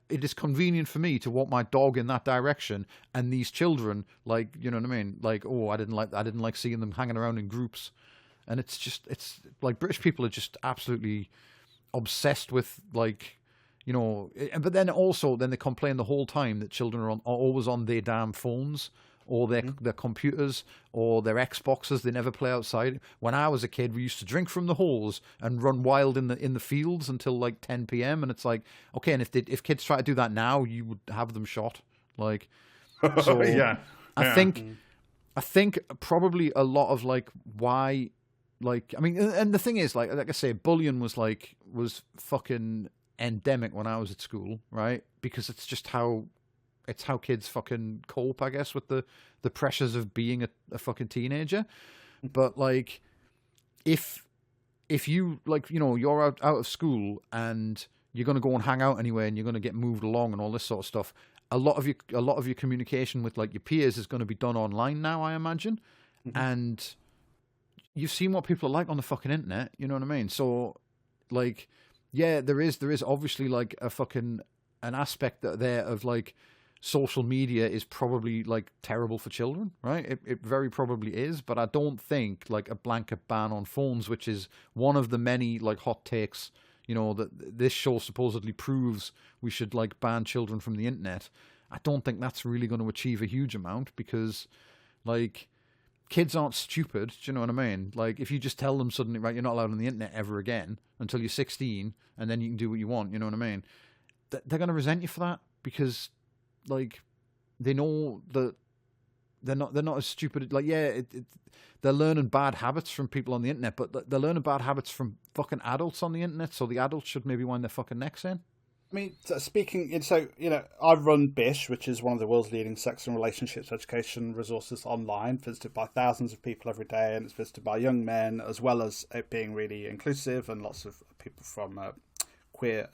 it is convenient for me to walk my dog in that direction, and these children, like, you know what I mean? Like, oh, I didn't like seeing them hanging around in groups, and it's like British people are just absolutely obsessed with like, you know. But then they complain the whole time that children are always on their damn phones, or their computers, or their Xboxes. They never play outside. When I was a kid, we used to drink from the hose and run wild in the fields until like 10 p.m. And it's like, okay, and if kids try to do that now, you would have them shot. Like, so I think probably a lot of like why, like, I mean, and the thing is, like I say, bullying was fucking endemic when I was at school, right? Because it's just how kids fucking cope, I guess, with the pressures of being a fucking teenager. But like, if you like, you know, you're out of school and you're gonna go and hang out anyway, and you're gonna get moved along and all this sort of stuff, a lot of your communication with like your peers is going to be done online now, I imagine. And you've seen what people are like on the fucking internet, you know what I mean? So like, yeah, there is obviously like an aspect there of like, social media is probably like terrible for children, right? It very probably is, but I don't think like a blanket ban on phones, which is one of the many like hot takes, you know, that this show supposedly proves we should like ban children from the internet. I don't think that's really going to achieve a huge amount, because like, kids aren't stupid. Do you know what I mean? Like, if you just tell them suddenly, right, you're not allowed on the internet ever again until you're 16, and then you can do what you want, you know what I mean? They're going to resent you for that, because like, they know that they're not as stupid. Like, yeah, they're learning bad habits from people on the internet, but they're learning bad habits from fucking adults on the internet. So the adults should maybe wind their fucking necks in. I mean, so you know, I run Bish, which is one of the world's leading sex and relationships education resources online, visited by thousands of people every day, and it's visited by young men, as well as it being really inclusive, and lots of people from queer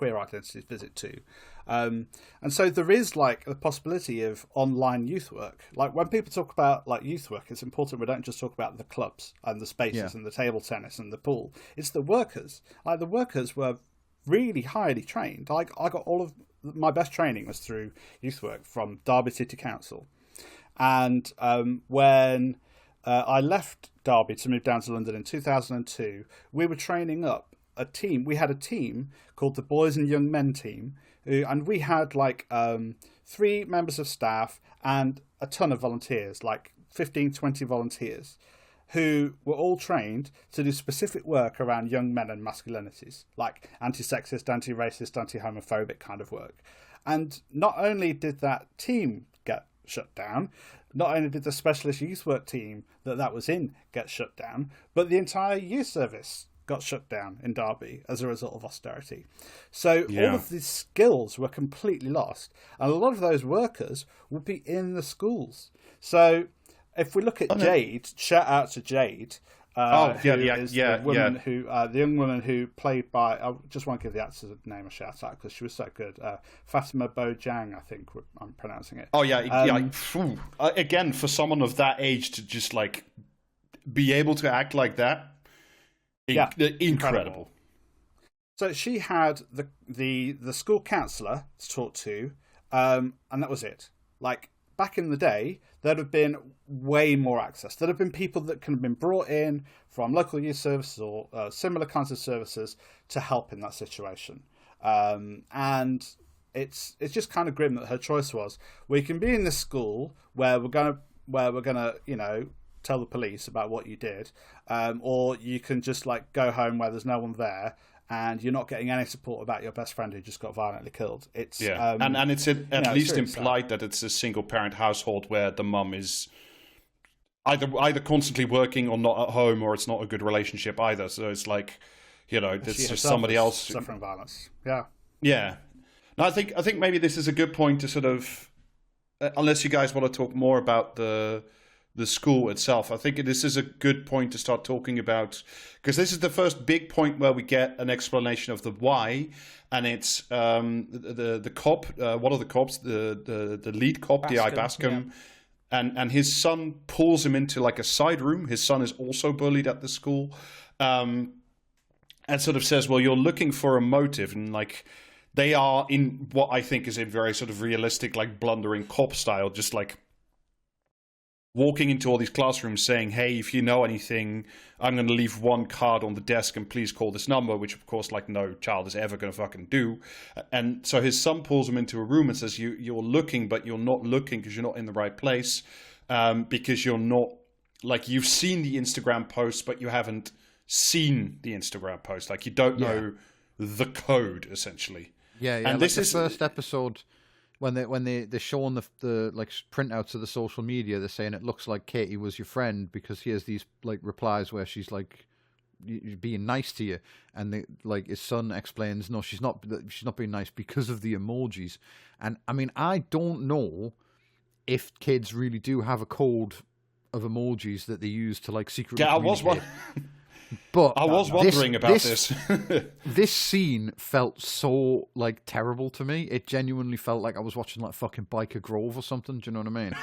identities visit too. And so there is like the possibility of online youth work. Like, when people talk about like youth work, it's important we don't just talk about the clubs and the spaces and the table tennis and the pool. It's the workers. Like, the workers were really highly trained. Like, I got all of my best training was through youth work from Derby City Council. And when I left Derby to move down to London in 2002, we were training up a team. We had a team called the Boys and Young Men team, and we had like 3 members of staff and a ton of volunteers, like 15, 20 volunteers, who were all trained to do specific work around young men and masculinities, like anti-sexist, anti-racist, anti-homophobic kind of work. And not only did that team get shut down, not only did the specialist youth work team that was in get shut down, but the entire youth service got shut down in Derby as a result of austerity. So all of these skills were completely lost. And a lot of those workers would be in the schools. So if we look at Jade, shout out to Jade, The woman who, the young woman who played by. I just want to give the actor's name a shout out because she was so good. Fatima Bojang, I think I'm pronouncing it. Oh yeah. Again, for someone of that age to just like be able to act like that, incredible. So she had the school counsellor to talk to, and that was it. Like back in the day, there'd have been way more access. There'd have been people that could have been brought in from local youth services or similar kinds of services to help in that situation. And it's just kind of grim that her choice was: we can be in this school where we're gonna tell the police about what you did, or you can just like go home where there's no one there. And you're not getting any support about your best friend who just got violently killed. It's and it's at least implied that it's a single parent household where the mum is either constantly working or not at home, or it's not a good relationship either. So it's like, it's just somebody else suffering violence. Yeah. Now I think maybe this is a good point to sort of, unless you guys want to talk more about the school itself, I think this is a good point to start talking about, because this is the first big point where we get an explanation of the why, and it's the cop, one of the cops, the lead cop, the Bascom, and his son pulls him into like a side room. His son is also bullied at the school, and sort of says, well, you're looking for a motive, and like they are in what I think is a very sort of realistic, like blundering cop style, just like walking into all these classrooms saying, hey, if you know anything, I'm going to leave one card on the desk and please call this number, which of course like no child is ever going to fucking do. And so his son pulls him into a room and says, you're looking, but you're not looking because you're not in the right place, because you're not, like, you've seen the Instagram post, but you haven't seen the Instagram post. Like, you don't know the code, essentially. Yeah. And like this is the first episode when they're showing the like printouts of the social media. They're saying it looks like Katie was your friend because here's these like replies where she's like being nice to you, and like his son explains, no, she's not being nice because of the emojis. And I mean, I don't know if kids really do have a code of emojis that they use to like secretly communicate. But I was wondering about this. This scene felt so like terrible to me. It genuinely felt like I was watching like fucking Biker Grove or something. Do you know what I mean?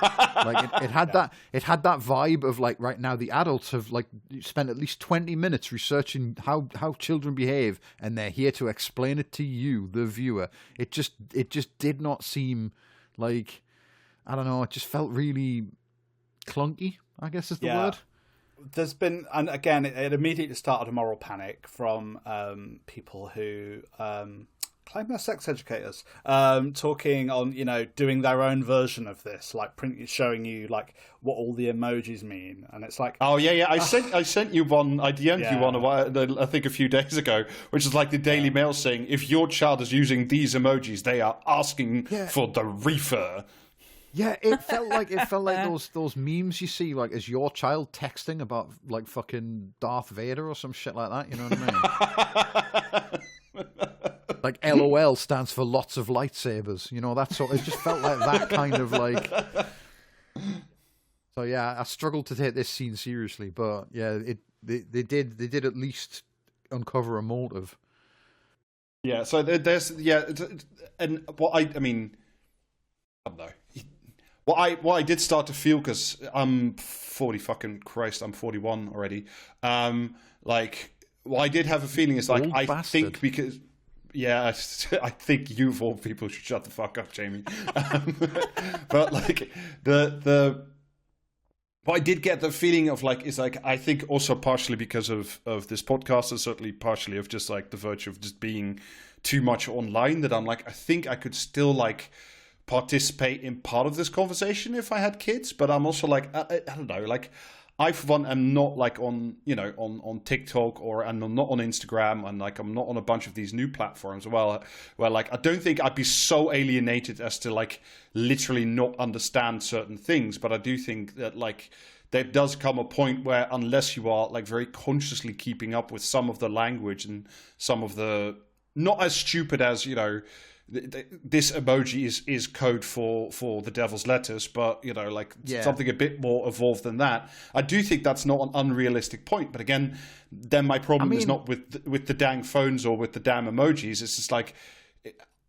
Like it had that vibe of like, right now the adults have like spent at least 20 minutes researching how children behave, and they're here to explain it to you, the viewer. It just did not seem like, I don't know. It just felt really clunky, I guess is the word. There's been, and again, it immediately started a moral panic from people who claim they're sex educators, talking on, doing their own version of this, like showing you like what all the emojis mean, and it's like, oh yeah, I sent you one, I DM'd you one a while, I think a few days ago, which is like the Daily Mail saying, if your child is using these emojis, they are asking for the reefer. Yeah, it felt like those memes you see, like, is your child texting about like fucking Darth Vader or some shit like that? You know what I mean? Like LOL stands for lots of lightsabers. That sort. It just felt like that kind of like. So yeah, I struggled to take this scene seriously, but yeah, they did at least uncover a motive. Yeah. So there's and what I mean, I don't know. What I did start to feel, because I'm 40 fucking Christ, I'm 41 already. Like, what I did have a feeling is like, I think because, I think you of all people should shut the fuck up, Jamie. But like what I did get the feeling of like is like, I think also partially because of this podcast, and certainly partially of just like the virtue of just being too much online, that I'm like, I think I could still like participate in part of this conversation if I had kids, but I'm also like, I don't know, like I for one am not like on on TikTok, or and I'm not on Instagram, and like I'm not on a bunch of these new platforms where like I don't think I'd be so alienated as to like literally not understand certain things, but I do think that like there does come a point where unless you are like very consciously keeping up with some of the language and some of the, not as stupid as this emoji is code for the devil's letters, but like something a bit more evolved than that. I do think that's not an unrealistic point, but again, then my problem is not with the dang phones or with the damn emojis. It's just like,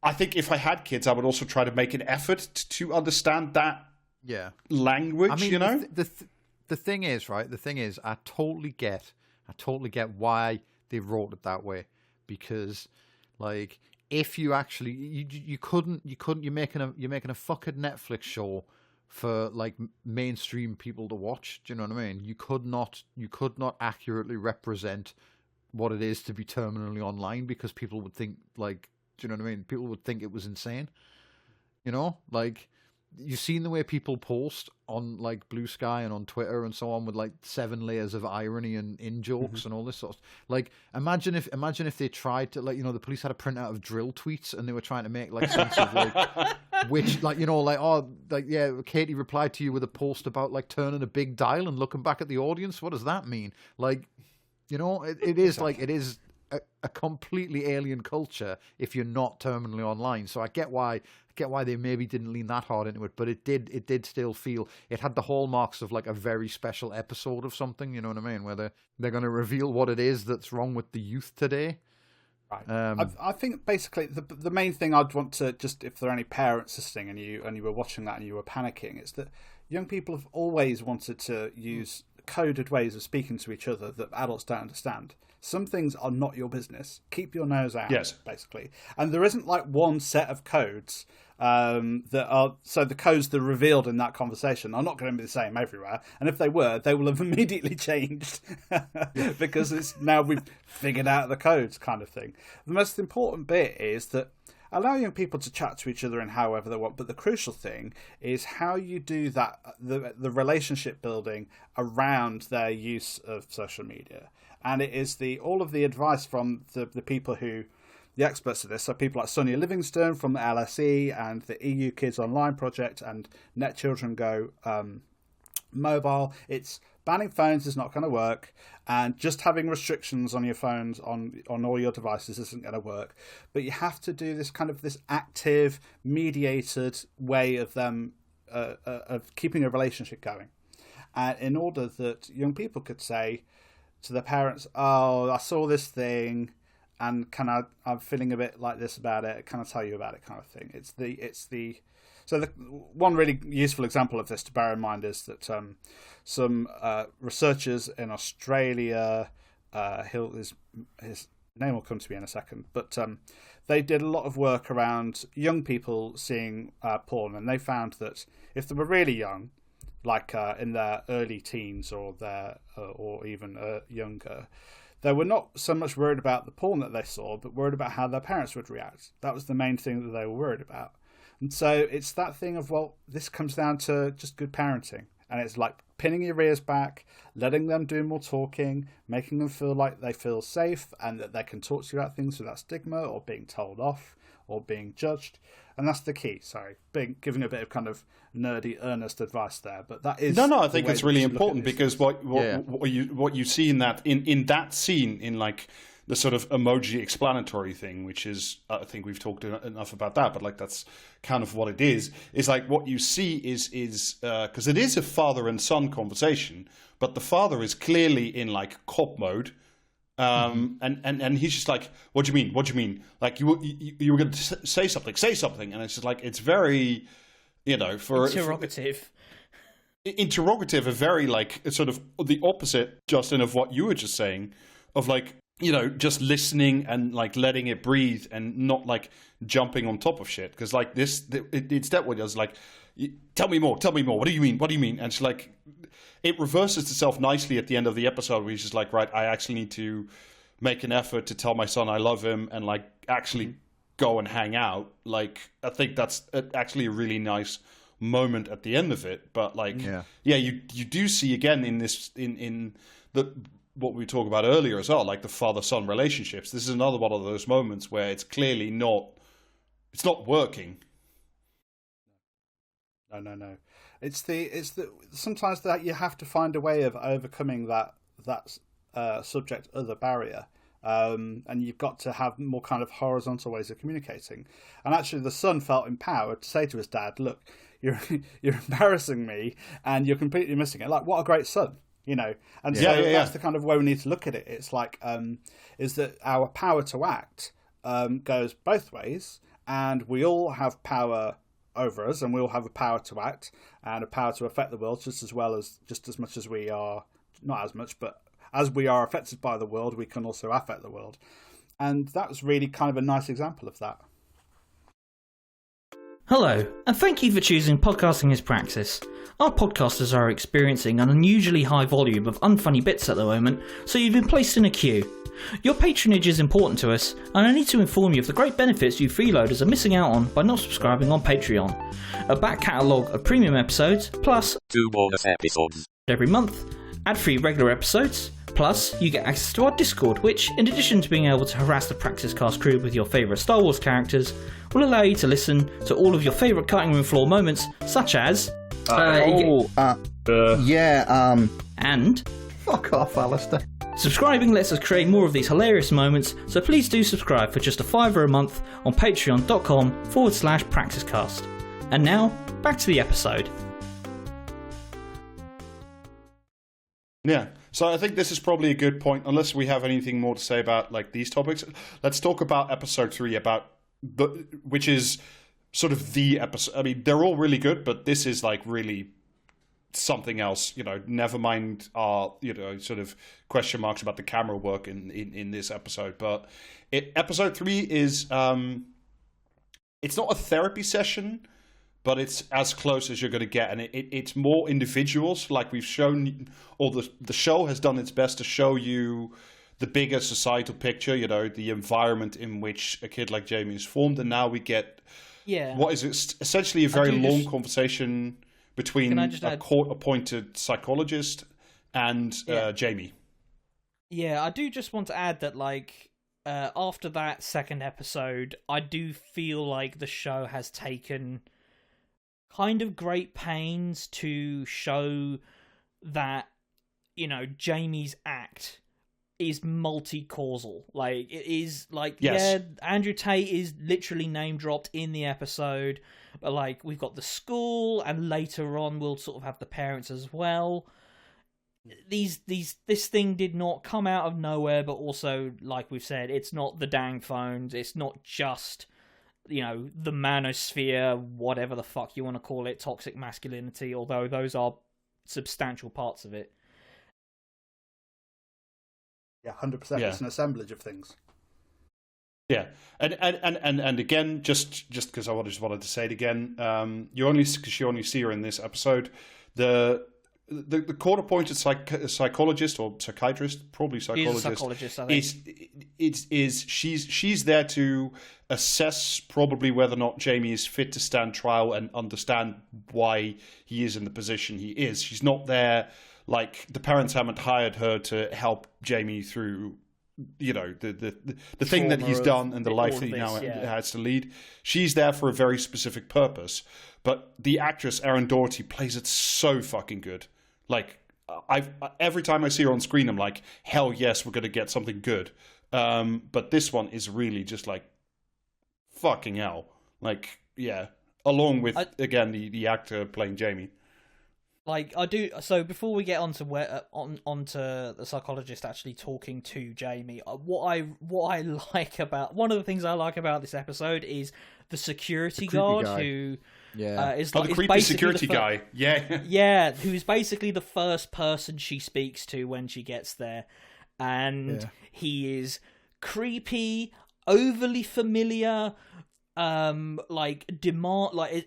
I think if I had kids, I would also try to make an effort to understand that language. I mean, the thing is, right? The thing is, I totally get why they wrote it that way, because like, if you actually you couldn't you're making a fucking Netflix show for like mainstream people to watch. Do you know what I mean? You could not accurately represent what it is to be terminally online, because people would think, like, do you know what I mean? People would think it was insane. Like, you've seen the way people post on like Blue Sky and on Twitter and so on, with like 7 layers of irony and in jokes and all this sort of, like, imagine if they tried to, like, the police had a printout of drill tweets and they were trying to make like sense of like which, like, like, oh, like, yeah, Katie replied to you with a post about like turning a big dial and looking back at the audience. What does that mean? Like, it is like, it is a completely alien culture if you're not terminally online. So I get why they maybe didn't lean that hard into it, but it did still feel, it had the hallmarks of like a very special episode of something, you know what I mean, where they're going to reveal what it is that's wrong with the youth today. Right. I think basically the main thing I'd want to, just if there are any parents listening and you were watching that and you were panicking, is that young people have always wanted to use coded ways of speaking to each other that adults don't understand. Some things are not your business. Keep your nose out, basically. And there isn't like one set of codes that are... So the codes that are revealed in that conversation are not going to be the same everywhere. And if they were, they will have immediately changed because it's now we've figured out the codes, kind of thing. The most important bit is that allow young people to chat to each other in however they want, but the crucial thing is how you do that, the relationship building around their use of social media. And it is all of the advice from the people who, the experts of this, so people like Sonia Livingstone from the LSE and the EU Kids Online Project and Net Children Go Mobile. It's banning phones is not going to work, and just having restrictions on your phones, on all your devices, isn't going to work. But you have to do this kind of this active, mediated way of them of keeping a relationship going, and in order that young people could say to their parents, "Oh, I saw this thing, and I'm feeling a bit like this about it. Can I tell you about it?" kind of thing. So the one really useful example of this to bear in mind is that some researchers in Australia, his name will come to me in a second, but they did a lot of work around young people seeing porn, and they found that if they were really young, like in their early teens or even younger, they were not so much worried about the porn that they saw, but worried about how their parents would react. That was the main thing that they were worried about. And so it's that thing of, well, this comes down to just good parenting. And it's like pinning your ears back, letting them do more talking, making them feel like they feel safe and that they can talk to you about things without stigma or being told off or being judged. And that's the key. Sorry, giving a bit of kind of nerdy, earnest advice there, but that is no. I think it's really important, because what you see in that scene, in like the sort of emoji explanatory thing, which is, I think we've talked enough about that, but like that's kind of what it is like what you see is because it is a father and son conversation, but the father is clearly in like cop mode. And he's just like, what do you mean? Like you were going to say something. And it's just like, it's very, interrogative. Interrogative, a very like sort of the opposite, Justin, of what you were just saying, of like, just listening and like letting it breathe and not like jumping on top of shit. Because like it's that way. It's like, tell me more. What do you mean? And it's like, it reverses itself nicely at the end of the episode, where he's just like, right, I actually need to make an effort to tell my son I love him and like actually go and hang out. Like, I think that's actually a really nice moment at the end of it. But like, you do see again in this, in the, what we talked about earlier as well, like the father-son relationships. This is another one of those moments where it's clearly it's not working. No. It's the sometimes that you have to find a way of overcoming that subject other barrier, and you've got to have more kind of horizontal ways of communicating. And actually, the son felt empowered to say to his dad, "Look, you're embarrassing me, and you're completely missing it." Like, what a great son, you know. And so that's the kind of way we need to look at it. It's like, is that our power to act goes both ways, and we all have power over us, and we all have a power to act and a power to affect the world just as much as we are, not as much, but as we are affected by the world, we can also affect the world. And that was really kind of a nice example of that. Hello, and thank you for choosing Podcasting as Praxis. Our podcasters are experiencing an unusually high volume of unfunny bits at the moment, so you've been placed in a queue. Your patronage is important to us, and I need to inform you of the great benefits you freeloaders are missing out on by not subscribing on Patreon. A back catalogue of premium episodes, plus 2 bonus episodes every month, ad-free regular episodes, plus you get access to our Discord, which, in addition to being able to harass the Praxis Cast crew with your favourite Star Wars characters, will allow you to listen to all of your favourite cutting room floor moments, such as... and... Fuck off, Alistair. Subscribing lets us create more of these hilarious moments, so please do subscribe for just $5 a month on patreon.com/praxiscast. And now, back to the episode. Yeah, so I think this is probably a good point, unless we have anything more to say about like these topics. Let's talk about episode 3, which is sort of the episode. I mean, they're all really good, but this is like really something else, you know. Never mind our, you know, sort of question marks about the camera work in this episode. But episode 3 is it's not a therapy session, but it's as close as you're going to get, and it's more individuals. Like we've shown, or the show has done its best to show you the bigger societal picture, you know, the environment in which a kid like Jamie is formed, and now we get what is essentially a very long conversation between a court-appointed psychologist and Jamie. Yeah, I do just want to add that, like, after that second episode, I do feel like the show has taken kind of great pains to show that, you know, Jamie's act is multi-causal. Like, it is, like, Andrew Tate is literally name-dropped in the episode, but, like, we've got the school, and later on we'll sort of have the parents as well. This thing did not come out of nowhere, but also, like we've said, it's not the dang phones, it's not just, you know, the manosphere, whatever the fuck you want to call it, toxic masculinity, although those are substantial parts of it. Yeah, 100%. It's an assemblage of things. Yeah, and again, just because I just wanted to say it again, you only see her in this episode. The court-appointed psychologist or psychiatrist, probably psychologist, I think. She's there to assess probably whether or not Jamie is fit to stand trial and understand why he is in the position he is. She's not there, like, the parents haven't hired her to help Jamie through, you know, the thing that he's done and the life that he now has to lead. She's there for a very specific purpose. But the actress Erin Doherty plays it so fucking good. Like, every time I see her on screen, I'm like, hell yes, we're going to get something good. But this one is really just like, fucking hell. Like, yeah. Along with, again, the actor playing Jamie. Like, I do. So before we get onto onto the psychologist actually talking to Jamie, what I like about, one of the things I like about this episode is the security guard who is like, the creepy security guy. Yeah, who's basically the first person she speaks to when she gets there, and he is creepy, overly familiar.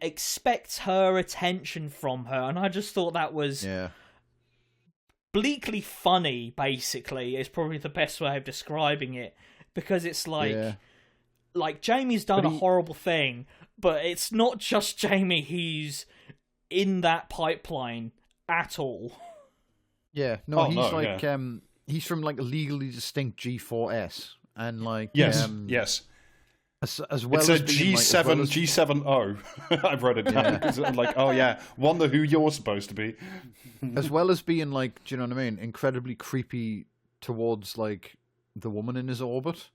Expects her attention from her, and I just thought that was bleakly funny. Basically, is probably the best way of describing it, because it's like Jamie's done a horrible thing, but it's not just Jamie who's in that pipeline at all. Yeah, no, he's from like a legally distinct G4S, and like yes. As well it's as a G7O. I wrote it down because I'm like, oh yeah, wonder who you're supposed to be. As well as being like, do you know what I mean? Incredibly creepy towards like the woman in his orbit,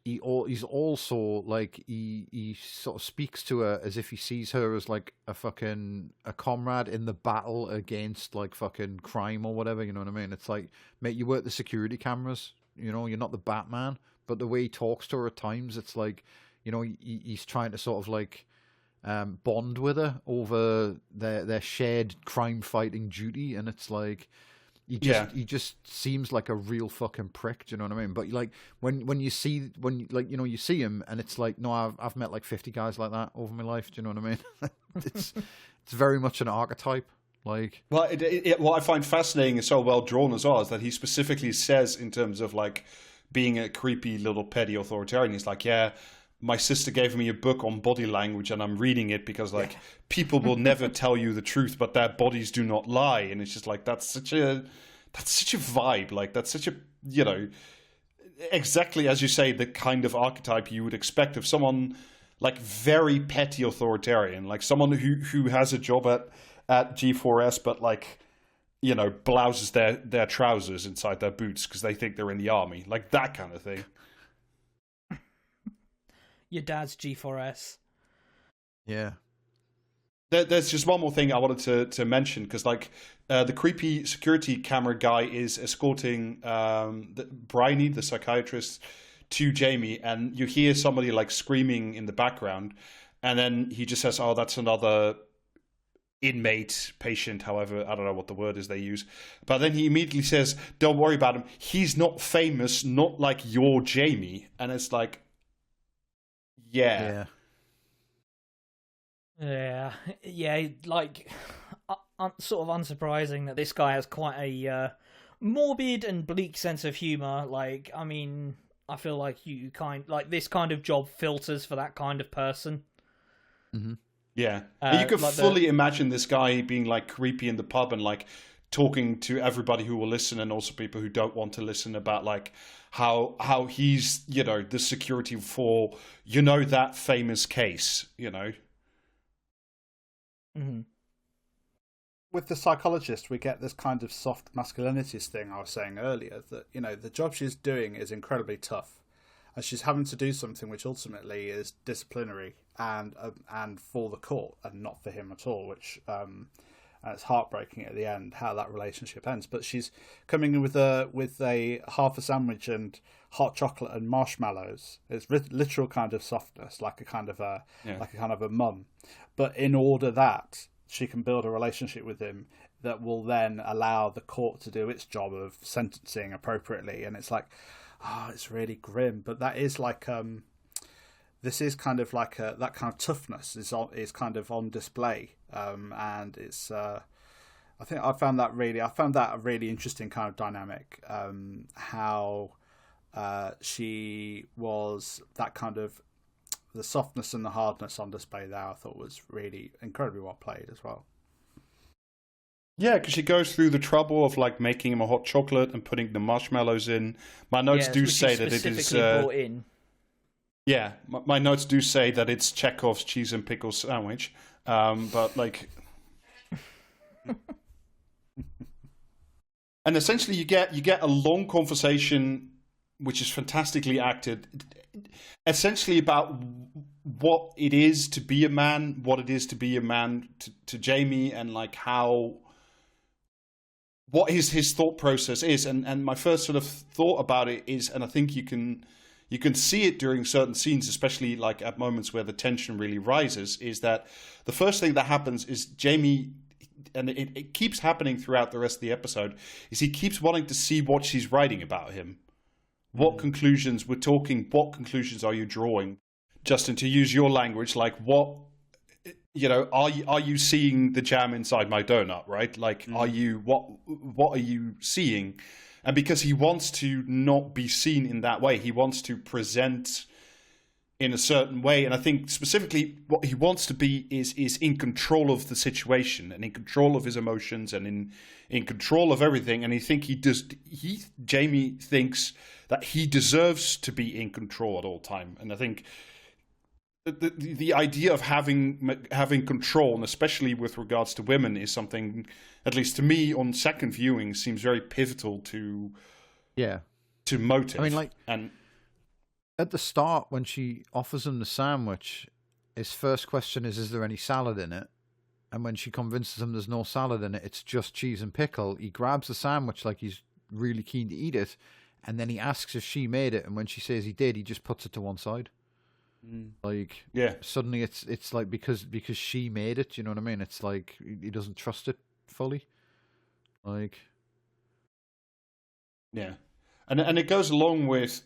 he's also like he sort of speaks to her as if he sees her as like a comrade in the battle against like fucking crime or whatever. You know what I mean? It's like, mate, you work the security cameras. You know, you're not the Batman. But the way he talks to her at times, it's like, you know, he's trying to sort of like bond with her over their shared crime fighting duty, and it's like he just seems like a real fucking prick. Do you know what I mean? But like when you see him, and it's like, no, I've met like 50 guys like that over my life. Do you know what I mean? it's very much an archetype. Like, well, what I find fascinating and so well drawn as well is that he specifically says, in terms of like being a creepy little petty authoritarian, he's like, yeah, my sister gave me a book on body language and I'm reading it because like people will never tell you the truth, but their bodies do not lie. And it's just like, that's such a vibe. Like, that's such a, you know, exactly as you say, the kind of archetype you would expect of someone like very petty authoritarian, like someone who has a job at G4S, but like, you know, blouses their trousers inside their boots because they think they're in the army, like that kind of thing. Your dad's G4S. Yeah. There's just one more thing I wanted to mention, because like the creepy security camera guy is escorting Bryony, the psychiatrist, to Jamie, and you hear somebody like screaming in the background, and then he just says, "Oh, that's another inmate, patient, however, I don't know what the word is they use." But then he immediately says, "Don't worry about him. He's not famous, not like your Jamie." And it's like, yeah. Like, sort of unsurprising that this guy has quite a morbid and bleak sense of humor. Like, I mean, I feel like this kind of job filters for that kind of person. Mm-hmm. Yeah, you could like fully imagine this guy being like creepy in the pub and like talking to everybody who will listen, and also people who don't want to listen, about like how he's, you know, the security for, you know, that famous case, you know. Mm-hmm. With the psychologist, we get this kind of soft masculinities thing I was saying earlier, that, you know, the job she's doing is incredibly tough, and she's having to do something which ultimately is disciplinary and for the court and not for him at all, which and it's heartbreaking at the end how that relationship ends. But she's coming in with a half a sandwich and hot chocolate and marshmallows. It's literal kind of softness, like a kind of a mum. But in order that she can build a relationship with him that will then allow the court to do its job of sentencing appropriately. And it's like, it's really grim. But that is like, this is kind of like that kind of toughness is kind of on display. And it's, I found that a really interesting kind of dynamic. How she was that kind of, the softness and the hardness on display there, I thought was really incredibly well played as well. Yeah, because she goes through the trouble of like making him a hot chocolate and putting the marshmallows in. My notes do say that it is brought in. Yeah, my notes do say that it's Chekhov's cheese and pickles sandwich, but like, and essentially you get a long conversation, which is fantastically acted, essentially about what it is to be a man, to Jamie, and like what his thought process is. And my first sort of thought about it is, and I think you can see it during certain scenes, especially like at moments where the tension really rises, is that the first thing that happens is Jamie, and it keeps happening throughout the rest of the episode, is he keeps wanting to see what she's writing about him. What conclusions are you drawing? Justin, to use your language, like what, you know, are you seeing the jam inside my donut, right? Like, what are you seeing? And because he wants to not be seen in that way, he wants to present in a certain way. And I think specifically what he wants to be is in control of the situation and in control of his emotions and in control of everything. And Jamie thinks that he deserves to be in control at all time. And I think the idea of having control, and especially with regards to women, is something, at least to me on second viewing, seems very pivotal to to motive. I mean, like, and at the start when she offers him the sandwich, his first question is there any salad in it? And when she convinces him there's no salad in it, it's just cheese and pickle, he grabs the sandwich like he's really keen to eat it, and then he asks if she made it, and when she says he did, he just puts it to one side. Like, yeah, suddenly it's like because she made it, you know what I mean? It's like he doesn't trust it fully. Like, yeah, and it goes along with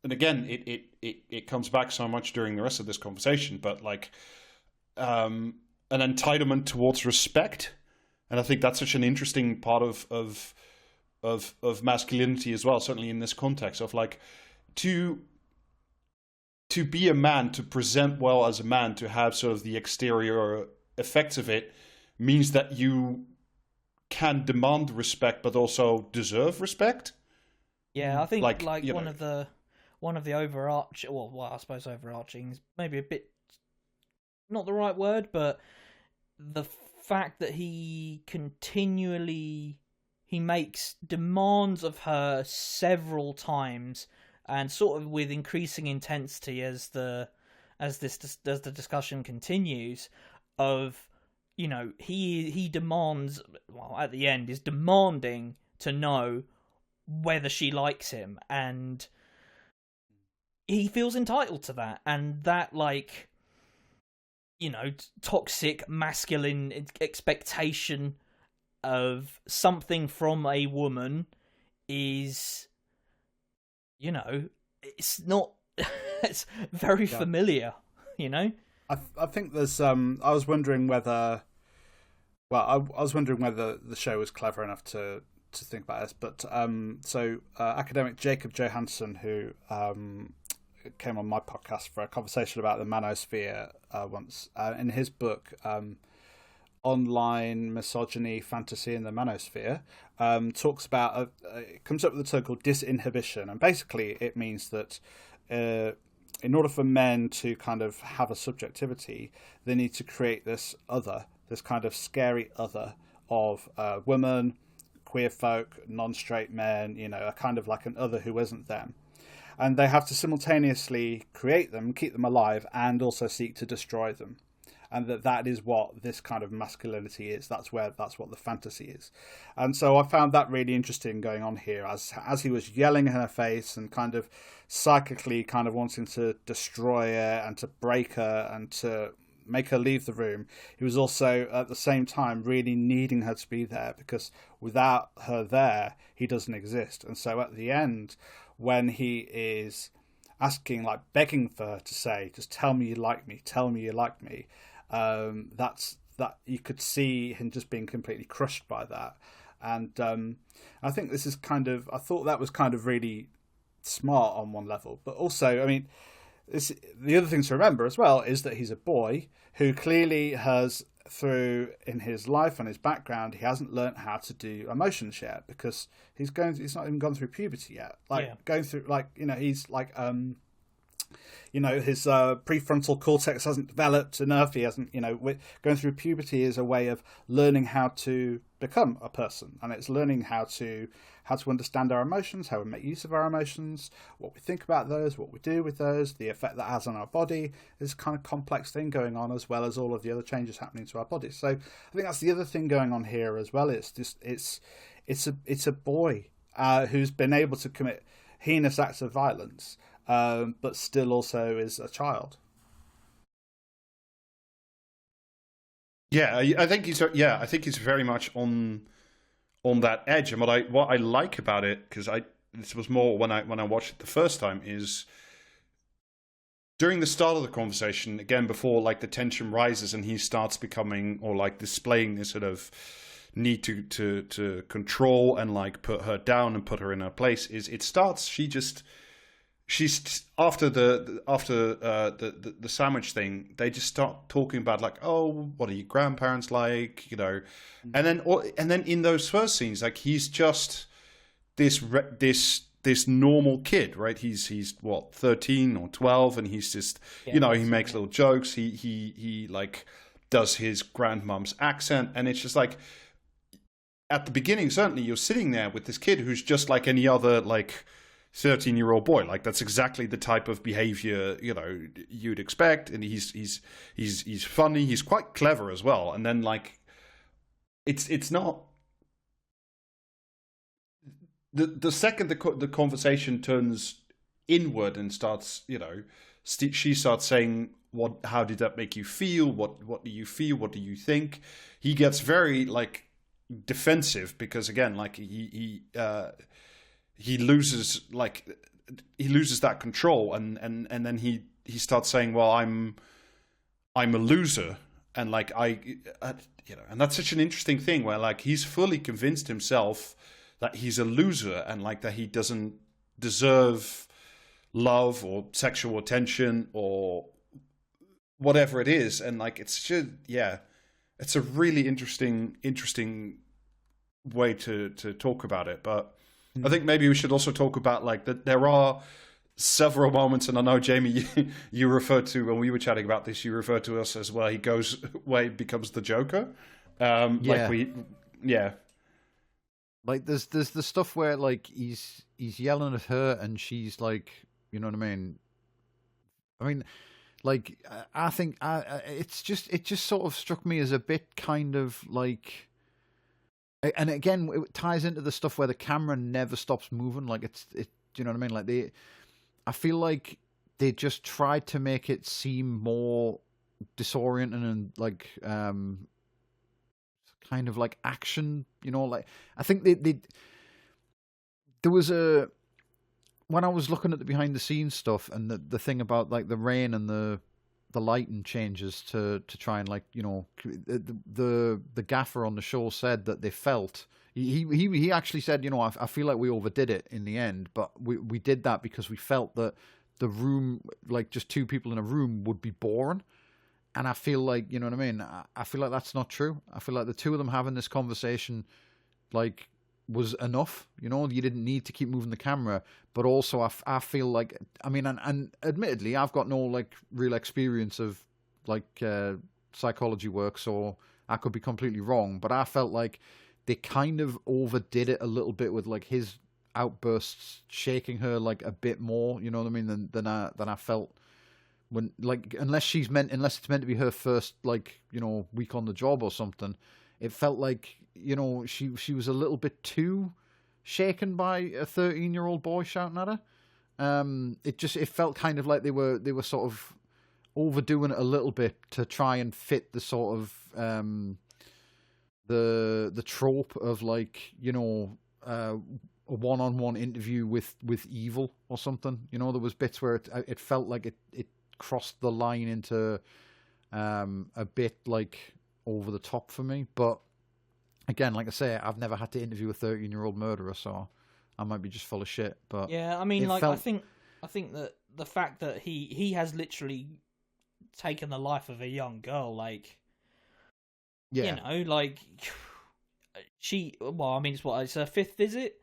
and again it comes back so much during the rest of this conversation, but like an entitlement towards respect, and I think that's such an interesting part of masculinity as well, certainly in this context of like to be a man, to present well as a man, to have sort of the exterior effects of it, means that you can demand respect, but also deserve respect. Yeah, I think like you one of the overarching, well, I suppose overarching is maybe a bit not the right word, but the fact that he makes demands of her several times, and sort of with increasing intensity as the discussion continues, of, you know, he demands, well, at the end is demanding to know whether she likes him, and he feels entitled to that, and that, like, you know, toxic masculine expectation of something from a woman is, you know, it's not, it's very familiar, you know? I think there's, I was wondering whether, I was wondering whether the show was clever enough to think about this, but academic Jacob Johansson, who came on my podcast for a conversation about the manosphere once, in his book, Online Misogyny, Fantasy in the Manosphere, talks about, it comes up with a term called disinhibition, and basically it means that in order for men to kind of have a subjectivity, they need to create this kind of scary other of women, queer folk, non-straight men, you know, a kind of like an other who isn't them. And they have to simultaneously create them, keep them alive, and also seek to destroy them. And that is what this kind of masculinity is. That's what the fantasy is. And so I found that really interesting going on here, as he was yelling in her face and kind of psychically kind of wanting to destroy her and to break her and to make her leave the room. He was also at the same time really needing her to be there, because without her there, he doesn't exist. And so at the end, when he is asking, like begging for her to say, just tell me you like me, tell me you like me, that you could see him just being completely crushed by that. And I think this is I thought that was kind of really smart on one level, but also, I mean, the other thing to remember as well is that he's a boy who clearly has, through in his life and his background, he hasn't learnt how to do emotions yet, because he's not even gone through puberty yet. Going through, like, you know, he's like, you know, his prefrontal cortex hasn't developed enough. He hasn't, you know, going through puberty is a way of learning how to become a person, and it's learning how to understand our emotions, how we make use of our emotions, what we think about those, what we do with those, the effect that has on our body. This kind of complex thing going on, as well as all of the other changes happening to our bodies. So I think that's the other thing going on here as well. It's a boy who's been able to commit heinous acts of violence, but still also is a child. Yeah, I think he's very much on that edge. And what I like about it, because this was more when I watched it the first time, is during the start of the conversation, again, before like the tension rises and he starts becoming, or like displaying this sort of need to control and like put her down and put her in her place, she's after the sandwich thing, they just start talking about like, oh, what are your grandparents like, you know, and then in those first scenes, like, he's just this normal kid, right? He's what, 13 or 12, and he's just, you know, he makes little jokes, he like does his grandmom's accent, and it's just like, at the beginning, certainly, you're sitting there with this kid who's just like any other, like, 13-year-old boy. Like, that's exactly the type of behavior, you know, you'd expect. And he's funny. He's quite clever as well. And then, like, it's not... The second the conversation turns inward and starts, you know, she starts saying, how did that make you feel? What do you feel? What do you think? He gets very, like, defensive because, again, like, he loses that control, and then he starts saying, well, I'm a loser, and like you know, and that's such an interesting thing where, like, he's fully convinced himself that he's a loser and, like, that he doesn't deserve love or sexual attention or whatever it is. And, like, it's just, yeah, it's a really interesting way to talk about it. But I think maybe we should also talk about, like, that there are several moments, and I know, Jamie, you referred to, when we were chatting about this, you referred to us as where he becomes the Joker. Like, there's the stuff where, like, he's yelling at her and she's like, you know what I mean? Like, I think it just sort of struck me as a bit kind of like, and again, it ties into the stuff where the camera never stops moving. Like, do you know what I mean? Like, I feel like they just tried to make it seem more disorienting and, like, kind of like action, you know, like, I think there was when I was looking at the behind the scenes stuff and the thing about, like, the rain and the lighting changes to try and, like, you know, the gaffer on the show said that they felt, he actually said, you know, I feel like we overdid it in the end, but we did that because we felt that the room, like, just two people in a room would be boring. And I feel like, you know what I mean? I feel like that's not true. I feel like the two of them having this conversation, like, was enough. You know, you didn't need to keep moving the camera. But also, I feel like, I mean, and admittedly, I've got no, like, real experience of, like, psychology work, so I could be completely wrong. But I felt like they kind of overdid it a little bit with, like, his outbursts shaking her, like, a bit more. You know what I mean? Than I felt. When, like, unless it's meant to be her first, like, you know, week on the job or something, it felt like, you know, she was a little bit too shaken by a 13-year-old boy shouting at her. It felt kind of like they were sort of overdoing it a little bit to try and fit the sort of the trope of, like, you know, a one-on-one interview with evil or something. You know, there was bits where it felt like it crossed the line into a bit, like, over the top for me. But again, like I say, I've never had to interview a 13-year-old murderer, so I might be just full of shit. But yeah, I mean, like, I think that the fact that he has literally taken the life of a young girl, like, yeah, you know, like, it's her fifth visit,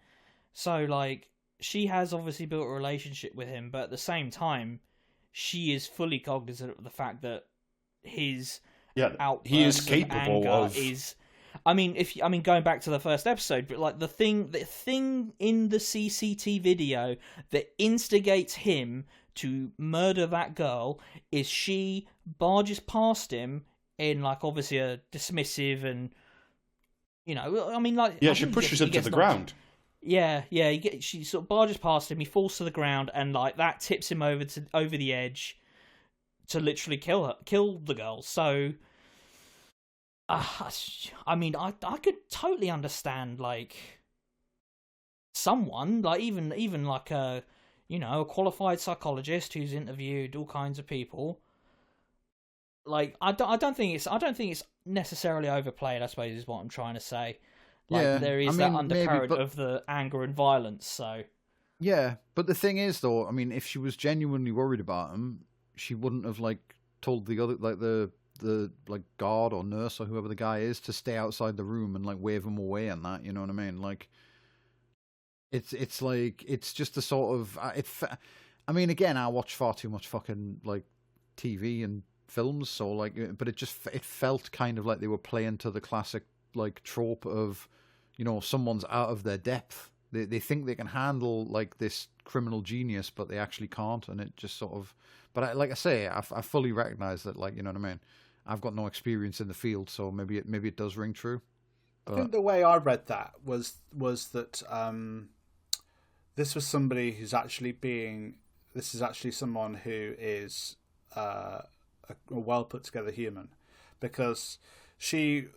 so, like, she has obviously built a relationship with him, but at the same time, she is fully cognizant of the fact that his outburst he is capable of is. I mean, going back to the first episode, but, like, the thing in the CCTV video that instigates him to murder that girl is she barges past him in, like, obviously a dismissive and, you know, I mean, like, she pushes him to the ground. Yeah, she sort of barges past him, he falls to the ground, and, like, that tips him over the edge to literally kill the girl. So, I mean, I could totally understand, like, someone, like, even like a, you know, a qualified psychologist who's interviewed all kinds of people. Like, I don't think it's necessarily overplayed, I suppose, is what I'm trying to say. Like, yeah, there is that undercurrent of the anger and violence, so... Yeah, but the thing is, though, I mean, if she was genuinely worried about him, she wouldn't have, like, told the other, like, the like, guard or nurse or whoever the guy is to stay outside the room and, like, wave him away and that, you know what I mean? Like, it's like, it's just a sort of... I mean, again, I watch far too much fucking, like, TV and films, so, like, but it felt kind of like they were playing to the classic, like, trope of, someone's out of their depth. They think they can handle like this criminal genius, but they actually can't, and it just sort of. But like I say, I fully recognize that, like, you know what I mean. I've got no experience in the field, so maybe it does ring true. But... I think the way I read that was that this was somebody who's actually being. This is actually someone who is a well put together human, because the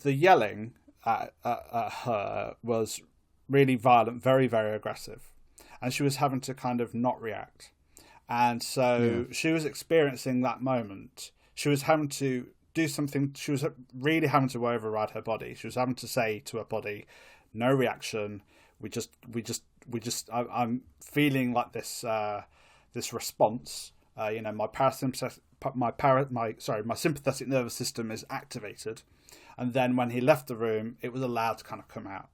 yelling at her was really violent, very, very aggressive, and she was having to kind of not react, and so she was experiencing that moment. She was having to do something. She was really having to override her body. She was having to say to her body, "No reaction. I'm feeling like this response. My sympathetic nervous system is activated." And then when he left the room, it was allowed to kind of come out.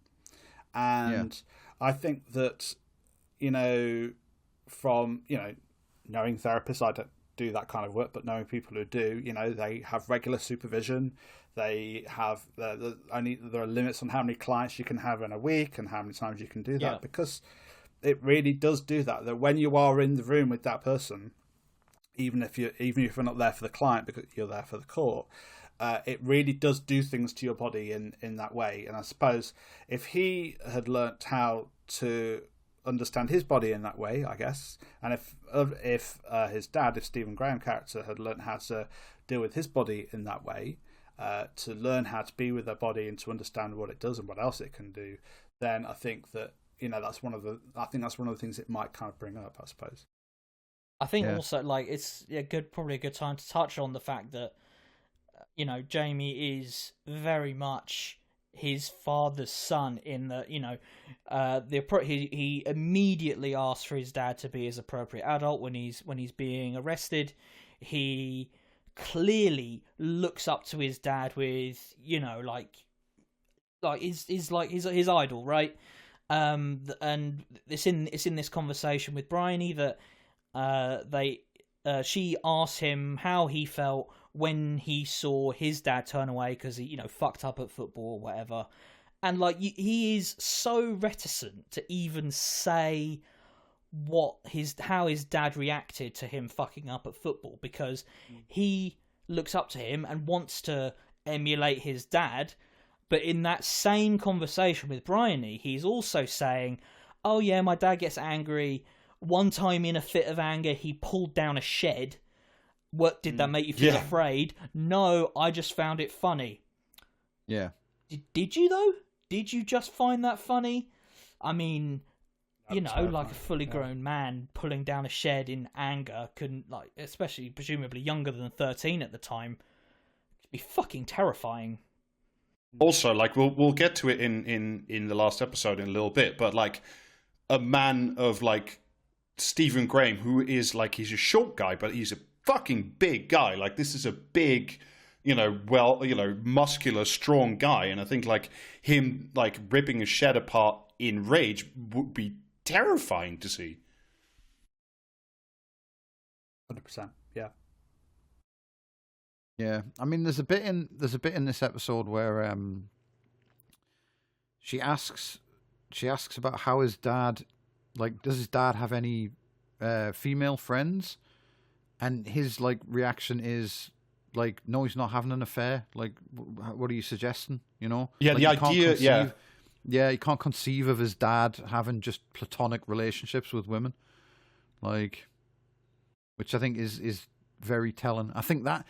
And I think that, from knowing therapists, I don't do that kind of work, but knowing people who do, they have regular supervision. They have there are limits on how many clients you can have in a week and how many times you can do that, because it really does do that. That when you are in the room with that person, even if you're not there for the client because you're there for the court, it really does do things to your body in that way. And I suppose if he had learnt how to understand his body in that way, I guess, and if his dad, if Stephen Graham character had learnt how to deal with his body in that way, to learn how to be with their body and to understand what it does and what else it can do, then I think that that's one of the things it might kind of bring up, I suppose. I think also, like, it's probably a good time to touch on the fact that Jamie is very much his father's son in that, he immediately asks for his dad to be his appropriate adult when he's being arrested. He clearly looks up to his dad with, his idol, right? And it's in this conversation with Bryony that she asks him how he felt when he saw his dad turn away because he, fucked up at football or whatever. And, like, he is so reticent to even say how his dad reacted to him fucking up at football, because he looks up to him and wants to emulate his dad. But in that same conversation with Bryony, he's also saying, "Oh yeah, my dad gets angry. One time in a fit of anger, he pulled down a shed. What did that make you feel afraid? No, I just found it funny." Yeah. Did you though? Did you just find that funny? I mean, like a fully grown man pulling down a shed in anger couldn't, like, especially presumably younger than 13 at the time, be fucking terrifying. Also, like, we'll get to it in the last episode in a little bit, but like a man of like Stephen Graham, who is like, he's a short guy, but he's a fucking big guy. Like, this is a big, muscular, strong guy, and I think like him like ripping a shed apart in rage would be terrifying to see. 100%. Yeah. Yeah, I mean, there's a bit in this episode where she asks about how his dad, like, does his dad have any female friends, and his like reaction is like, no, he's not having an affair. Like, what are you suggesting? Yeah, like, the idea, yeah, he can't conceive of his dad having just platonic relationships with women, like, which I think is very telling. I think that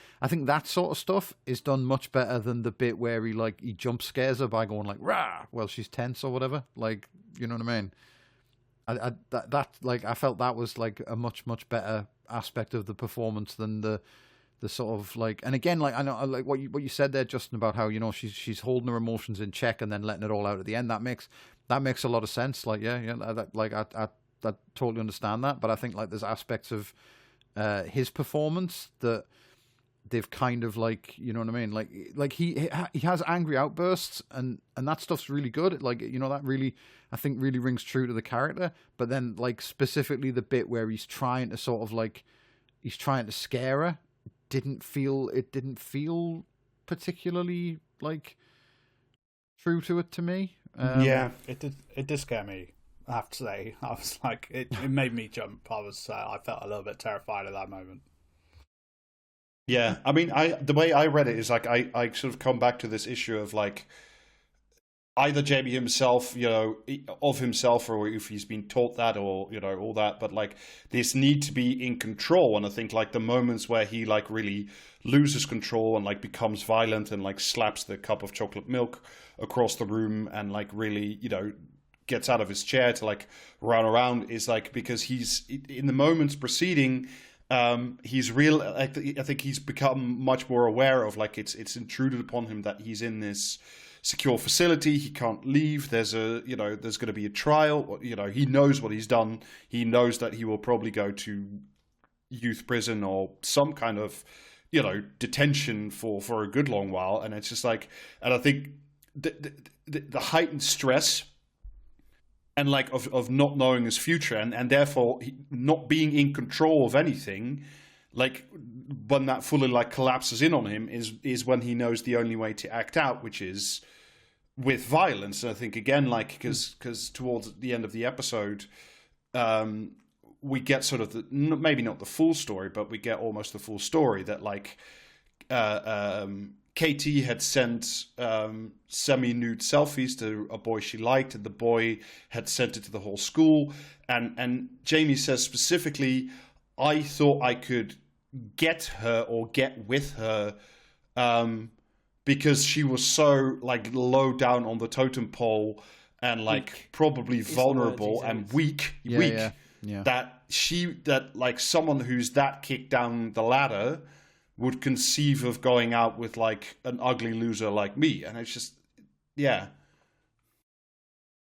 sort of stuff is done much better than the bit where he jump scares her by going like, "Rah!" Well, she's tense or whatever. Like, you know what I mean? I felt that was like a much better aspect of the performance than the sort of like. And again, like, I know, like what you said there, Justin, about how she's holding her emotions in check and then letting it all out at the end. That makes a lot of sense. Like, I totally understand that. But I think like there's aspects of his performance that they've kind of like, you know what I mean? Like he has angry outbursts and that stuff's really good. Like, that really, I think, really rings true to the character. But then like specifically the bit where he's trying to scare her didn't feel particularly like true to it to me. Yeah. It did scare me. I have to say, I was like, it made me jump. I felt a little bit terrified at that moment. Yeah, I mean, the way I read it is like I sort of come back to this issue of like either Jamie himself, of himself, or if he's been taught that, or all that, but like this need to be in control. And I think like the moments where he like really loses control and like becomes violent and like slaps the cup of chocolate milk across the room and like really gets out of his chair to like run around is like because he's in the moments preceding. He's real. I think he's become much more aware of like it's intruded upon him that he's in this secure facility. He can't leave. There's going to be a trial. He knows what he's done. He knows that he will probably go to youth prison or some kind of detention for a good long while. And it's just like, and I think the heightened stress. And like of not knowing his future and therefore not being in control of anything, like when that fully like collapses in on him is when he knows the only way to act out, which is with violence. And I think again, like because towards the end of the episode, we get sort of maybe not the full story, but we get almost the full story that like Katie had sent semi-nude selfies to a boy she liked, and the boy had sent it to the whole school. And Jamie says specifically, I thought I could get her or get with her because she was so like low down on the totem pole and like probably vulnerable and weak that like someone who's that kicked down the ladder would conceive of going out with like an ugly loser like me. And it's just, yeah.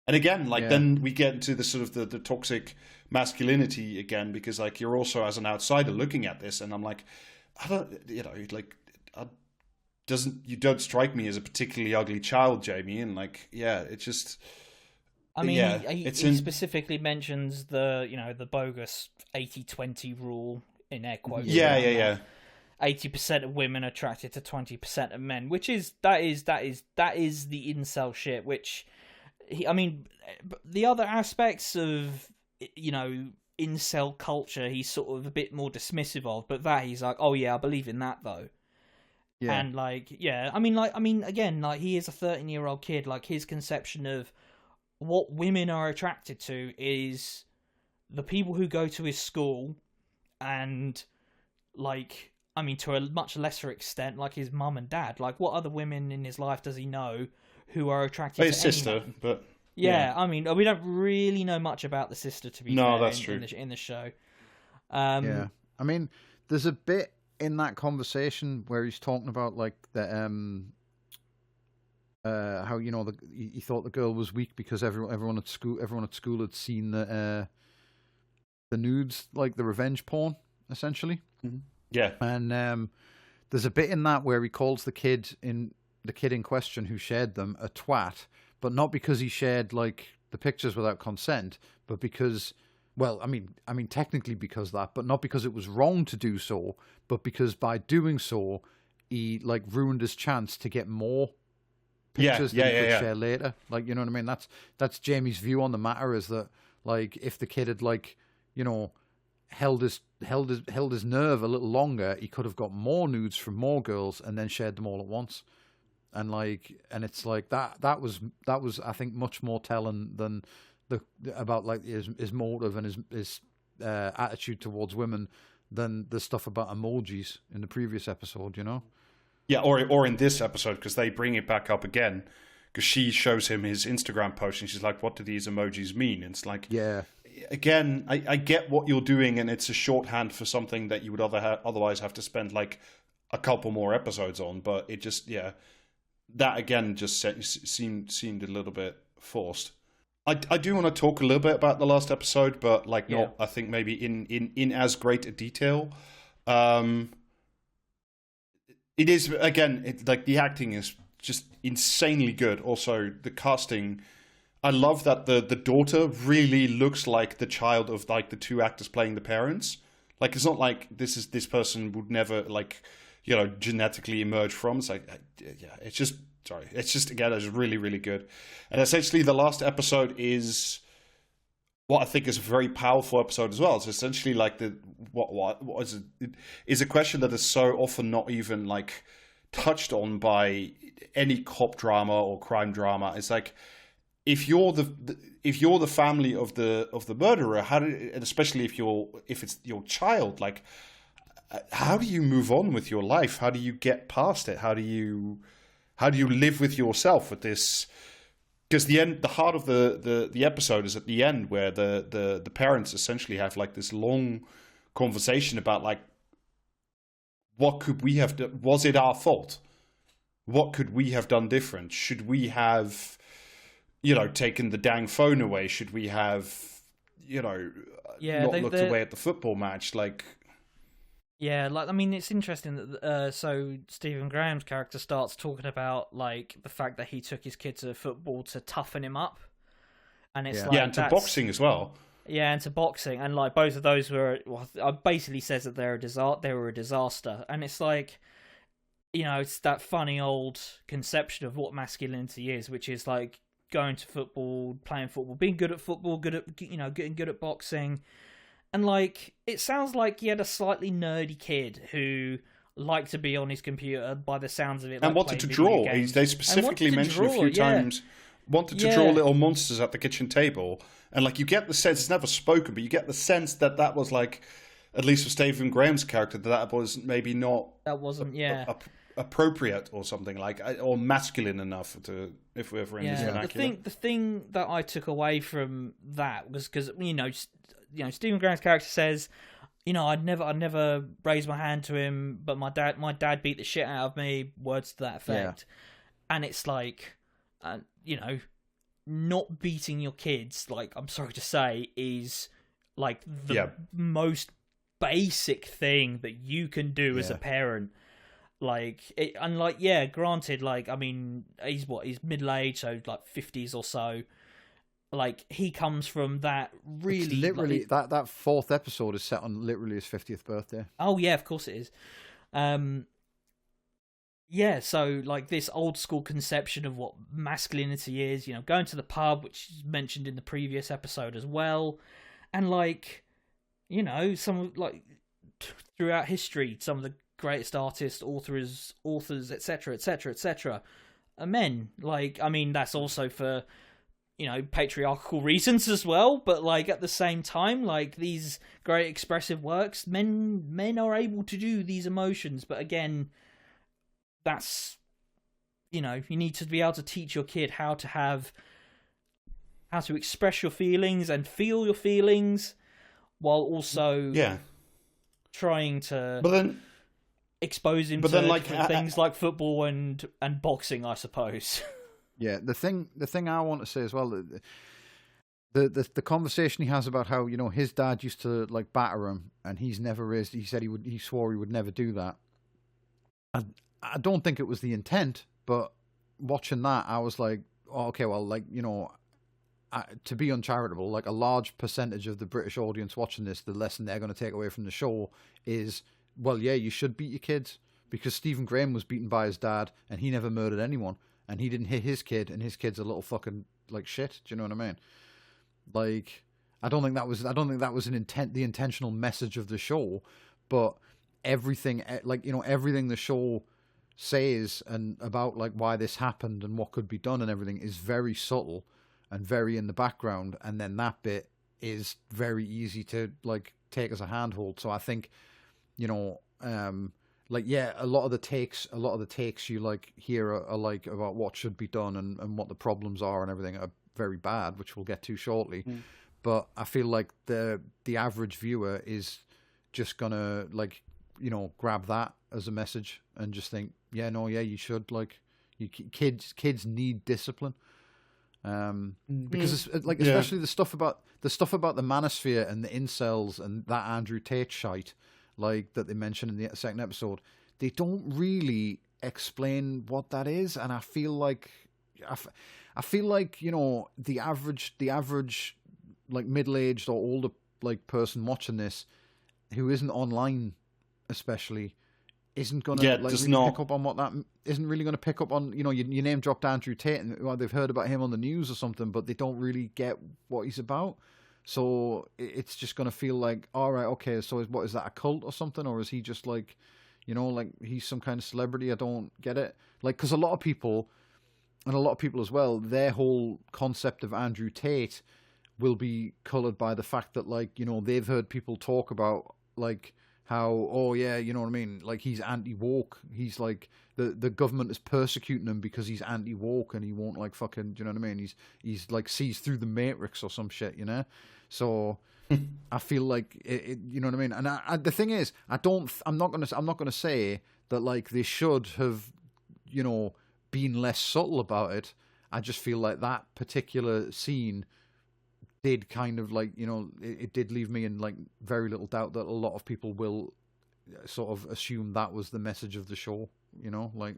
And again, like then we get into the sort of the toxic masculinity again, because like you're also as an outsider looking at this, and I'm like, I don't, you don't strike me as a particularly ugly child, Jamie. And like, yeah, it's just, I mean, he specifically mentions the bogus 80-20 rule in air quotes. Yeah. 80% of women attracted to 20% of men, which is that is the incel shit. Which, the other aspects of incel culture, he's sort of a bit more dismissive of. But that he's like, oh yeah, I believe in that though. Yeah, and again, like he is a 13-year-old kid. Like his conception of what women are attracted to is the people who go to his school, and like. To a much lesser extent, like his mum and dad. Like, what other women in his life does he know who are attracted to his sister? anyone? But yeah, we don't really know much about the sister, to be fair, that's true. In the show. There's a bit in that conversation where he's talking about like the how he thought the girl was weak because everyone at school had seen the nudes, like the revenge porn, essentially. Mm-hmm. Yeah, and there's a bit in that where he calls the kid in question who shared them a twat, but not because he shared like the pictures without consent, but because, technically because that, but not because it was wrong to do so, but because by doing so, he like ruined his chance to get more pictures that he could share later. Like, you know what I mean? That's Jamie's view on the matter, is that like if the kid had like held his nerve a little longer, he could have got more nudes from more girls and then shared them all at once. And it's like that was I think much more telling than about like his motive and his attitude towards women than the stuff about emojis in the previous episode, Yeah, or in this episode, because they bring it back up again, because she shows him his Instagram post and she's like, what do these emojis mean? And it's like, yeah. Again, I get what you're doing, and it's a shorthand for something that you would otherwise have to spend like a couple more episodes on. But it just, that again just seemed a little bit forced. I do want to talk a little bit about the last episode, but like not, I think maybe in as great a detail. It is again, like the acting is just insanely good. Also, the casting. I love that the daughter really looks like the child of like the two actors playing the parents. Like it's not like this person would never like genetically emerge from. It's like, yeah, it's just again, it's really, really good. And essentially, the last episode is what I think is a very powerful episode as well. It's essentially like what is it? Is a question that is so often not even like touched on by any cop drama or crime drama. It's like, if you're the family of the murderer, and especially if it's your child, like, how do you move on with your life? How do you get past it? How do you live with yourself with this? Because the heart of the episode is at the end, where the parents essentially have like this long conversation about like, what could we have done? Was it our fault? What could we have done different? Should we have, taken the dang phone away? Should we have, not looked away at the football match? Like, yeah, like, I mean, it's interesting that so Stephen Graham's character starts talking about like the fact that he took his kid to football to toughen him up, and it's and to boxing as well. Yeah, and to boxing, and like both of those were basically says that they were a disaster, and it's like, it's that funny old conception of what masculinity is, which is like going to football, playing football, being good at football, good at getting good at boxing. And, like, it sounds like he had a slightly nerdy kid who liked to be on his computer by the sounds of it. And wanted to draw. They specifically mentioned a few times, wanted to draw little monsters at the kitchen table. And, like, you get the sense, it's never spoken, but you get the sense that was, like, at least for Stephen Graham's character, that was maybe not... That wasn't, appropriate or something, like, or masculine enough, if we're in this vernacular. The thing that I took away from that was because, Stephen Graham's character says, I'd never raise my hand to him, but my dad beat the shit out of me, words to that effect. Yeah. And it's like, not beating your kids, like, I'm sorry to say, is like the most basic thing that you can do as a parent. Like, granted, like, I mean, he's middle-aged, so like 50s or so. Like, he comes from that really... It's literally, that 4th episode is set on literally his 50th birthday. Oh, yeah, of course it is. So, like, this old-school conception of what masculinity is, going to the pub, which is mentioned in the previous episode as well. And, like, some, like, throughout history, some of the greatest artists, authors, etc., etc., etc., are men. Like, I mean, that's also for... patriarchal reasons as well, but like at the same time, like these great expressive works, men are able to do these emotions, but again, that's you need to be able to teach your kid how to express your feelings and feel your feelings while also trying to expose him to different things like football and boxing, I suppose. Yeah, the thing I want to say as well, the conversation he has about how his dad used to like batter him, and he's never raised. He said he swore he would never do that. I don't think it was the intent, but watching that, I was like, oh, okay, well, like to be uncharitable, like a large percentage of the British audience watching this, the lesson they're going to take away from the show is, well, yeah, you should beat your kids, because Stephen Graham was beaten by his dad, and he never murdered anyone. And he didn't hit his kid, and his kid's a little fucking like shit. Do you know what I mean? Like, I don't think that was the intentional message of the show, but everything, like, everything the show says and about like why this happened and what could be done and everything is very subtle and very in the background, and then that bit is very easy to like take as a handhold. So I think, like, yeah, a lot of the takes you like hear are like about what should be done and what the problems are and everything are very bad, which we'll get to shortly. But I feel like the average viewer is just gonna like grab that as a message and just think, you should, like, kids need discipline, because it's like, especially the stuff about the manosphere and the incels and that Andrew Tate shite, like, that they mentioned in the second episode, they don't really explain what that is, and I feel like the average like middle-aged or older like person watching this who isn't online especially isn't going Yeah, to like does really not. pick up on what that isn't really going to pick up on. You know, you name dropped Andrew Tate, and well, they've heard about him on the news or something, but they don't really get what he's about. So it's just going to feel like, all right, okay, so what is that, a cult or something, or is he just like, you know, like he's some kind of celebrity? I don't get it. Like, because a lot of people, and a lot of people as well, their whole concept of Andrew Tate will be coloured by the fact that, like, you know, they've heard people talk about, like, how, oh yeah, you know what I mean, like he's anti-woke. He's like, the government is persecuting him because he's anti-woke and he won't like fucking, do you know what I mean? He's like sees through the Matrix or some shit, you know? So I feel like you know what I mean? And the thing is, I'm not gonna say that like they should have, you know, been less subtle about it. I just feel like that particular scene did kind of like, you know, it did leave me in like very little doubt that a lot of people will sort of assume that was the message of the show, you know, like.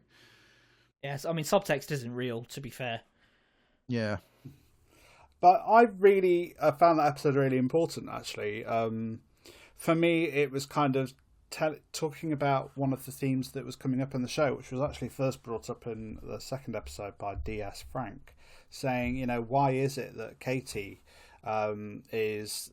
Yes, I mean, subtext isn't real, to be fair. Yeah. But I really found that episode really important, actually. For me, it was kind of talking about one of the themes that was coming up in the show, which was actually first brought up in the second episode by D.S. Frank, saying, you know, why is it that Katie is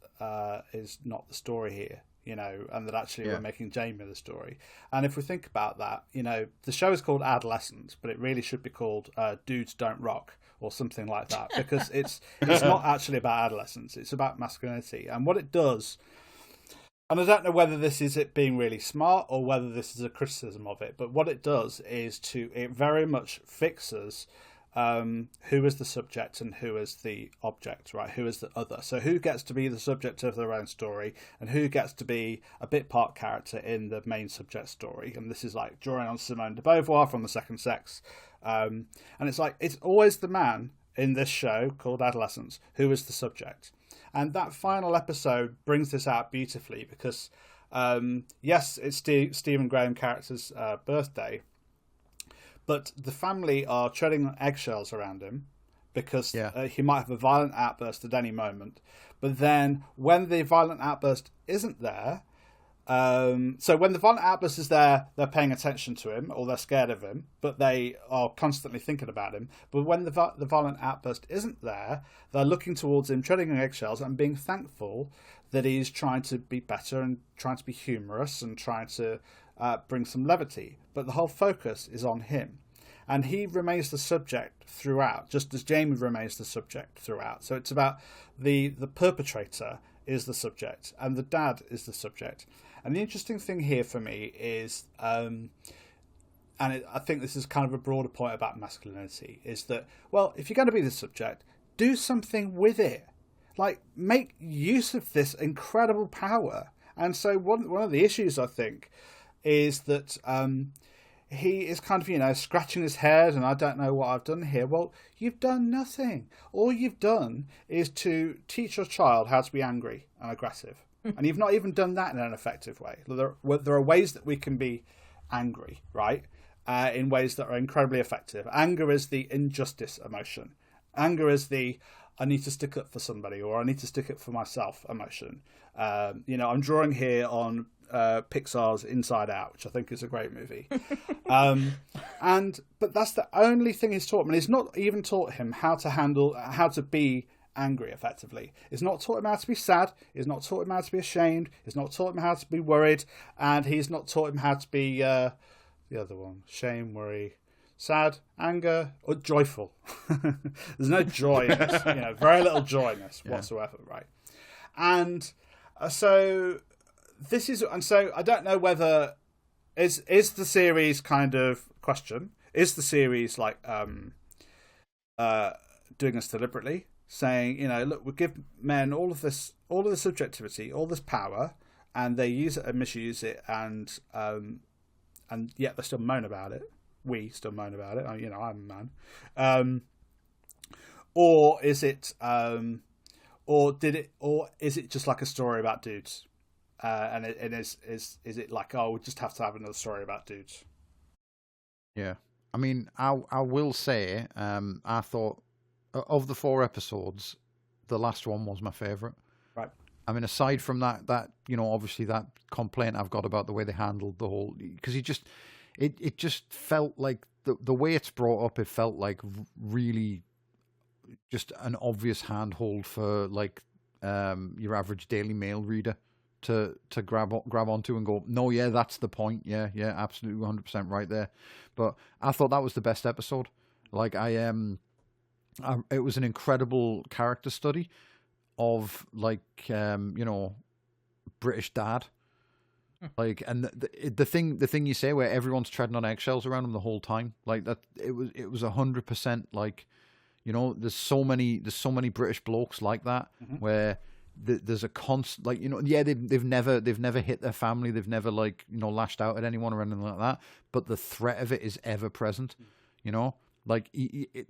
not the story here, you know, and that actually we're making Jamie the story. And if we think about that, you know, the show is called Adolescence, but it really should be called Dudes Don't Rock or something like that, because it's not actually about adolescence, it's about masculinity. And what it does, and I don't know whether this is it being really smart or whether this is a criticism of it, but what it does is it very much fixes who is the subject and who is the object, right? Who is the other? So who gets to be the subject of their own story and who gets to be a bit part character in the main subject story? And this is like drawing on Simone de Beauvoir from The Second Sex. And it's like, it's always the man in this show called Adolescence who is the subject. And that final episode brings this out beautifully because, yes, it's Stephen Graham character's birthday, but the family are treading on eggshells around him because he might have a violent outburst at any moment. But then when the violent outburst isn't there, so when the violent outburst is there, they're paying attention to him or they're scared of him, but they are constantly thinking about him. But when the violent outburst isn't there, they're looking towards him, treading on eggshells and being thankful that he's trying to be better and trying to be humorous and trying to bring some levity. But the whole focus is on him. And he remains the subject throughout, just as Jamie remains the subject throughout. So it's about the perpetrator is the subject and the dad is the subject. And the interesting thing here for me is, I think this is kind of a broader point about masculinity, is that, well, if you're going to be the subject, do something with it. Like, make use of this incredible power. And so one of the issues, I think, is that he is kind of, you know, scratching his head and I don't know what I've done here. Well, you've done nothing. All you've done is to teach your child how to be angry and aggressive. And you've not even done that in an effective way. There are ways that we can be angry, right? In ways that are incredibly effective. Anger is the injustice emotion. Anger is the I need to stick up for somebody or I need to stick up for myself emotion. You know, I'm drawing here on Pixar's Inside Out, which I think is a great movie. But that's the only thing he's taught him. And he's not even taught him how to be angry effectively. He's not taught him how to be sad. He's not taught him how to be ashamed. He's not taught him how to be worried. And he's not taught him how to be the other one: shame, worry, sad, anger, or joyful. There's no joy in this, you know, very little joy in this whatsoever, right? And so I don't know whether is the series kind of question, is the series like doing this deliberately, saying, you know, look, we give men all of this subjectivity, all this power, and they use it and misuse it, and yet they still moan about it. We still moan about it. You know, I'm a man. Or is it, or is it just like a story about dudes? And is it like, oh, we just have to have another story about dudes? Yeah, I mean, I will say, I thought of the 4 episodes, the last one was my favourite. Right. I mean, aside from that obviously that complaint I've got about the way they handled the whole, because it just felt like the way it's brought up, it felt like really just an obvious handhold for like your average Daily Mail reader to grab onto and go, no, yeah, that's the point, yeah, absolutely 100% right there. But I thought that was the best episode. Like it was an incredible character study of like British dad, like, and the thing you say where everyone's treading on eggshells around him the whole time, like that, it was 100% like, there's so many British blokes like that, where there's a constant, like, they've never hit their family, they've never like lashed out at anyone or anything like that, but the threat of it is ever present. Like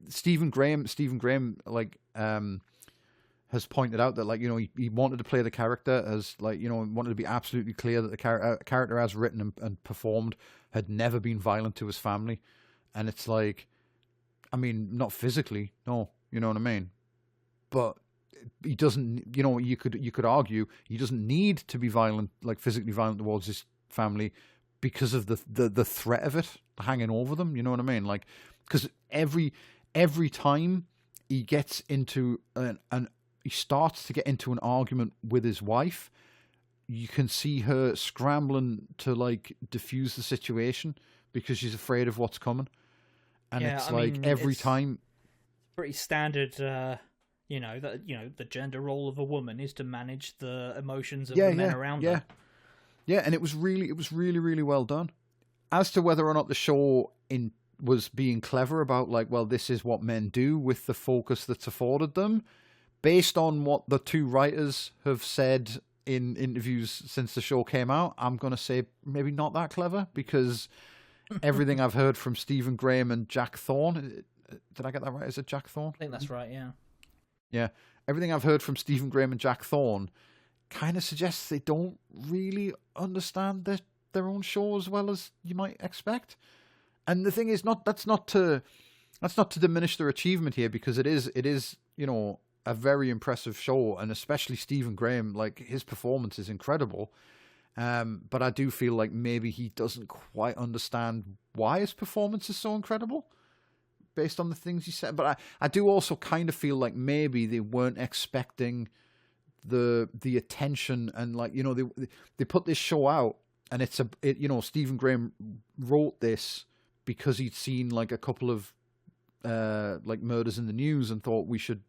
Stephen Graham like has pointed out that, like, he wanted to play the character as, like, wanted to be absolutely clear that the character as written and performed had never been violent to his family. And it's like, I mean, not physically, no, you know what I mean? But he doesn't, you could argue he doesn't need to be violent, like physically violent towards his family, because of the threat of it hanging over them, you know what I mean? Like, because every time he gets into he starts to get into an argument with his wife, you can see her scrambling to like diffuse the situation because she's afraid of what's coming. And it's every time, pretty standard. The gender role of a woman is to manage the emotions of the men around her. Yeah, and it was really, really well done. As to whether or not the show was being clever about, like, well, this is what men do with the focus that's afforded them, based on what the two writers have said in interviews since the show came out, I'm going to say maybe not that clever, because everything I've heard from Stephen Graham and Jack Thorne, did I get that right? Is it Jack Thorne? I think that's right, yeah. Yeah. Everything I've heard from Stephen Graham and Jack Thorne kind of suggests they don't really understand their own show as well as you might expect. And the thing is, that's not to diminish their achievement here, because it is a very impressive show, and especially Stephen Graham, like, his performance is incredible. But I do feel like maybe he doesn't quite understand why his performance is so incredible based on the things he said. But I do also kind of feel like maybe they weren't expecting the attention, and, like, they put this show out, and Stephen Graham wrote this because he'd seen like a couple of like murders in the news and thought we should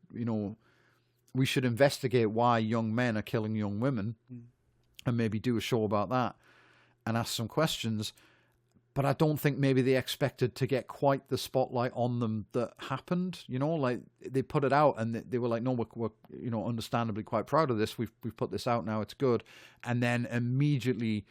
investigate why young men are killing young women, and maybe do a show about that and ask some questions. But I don't think maybe they expected to get quite the spotlight on them that happened. Like, they put it out and they were like, no, we're understandably quite proud of this. We've put this out now, it's good. And then immediately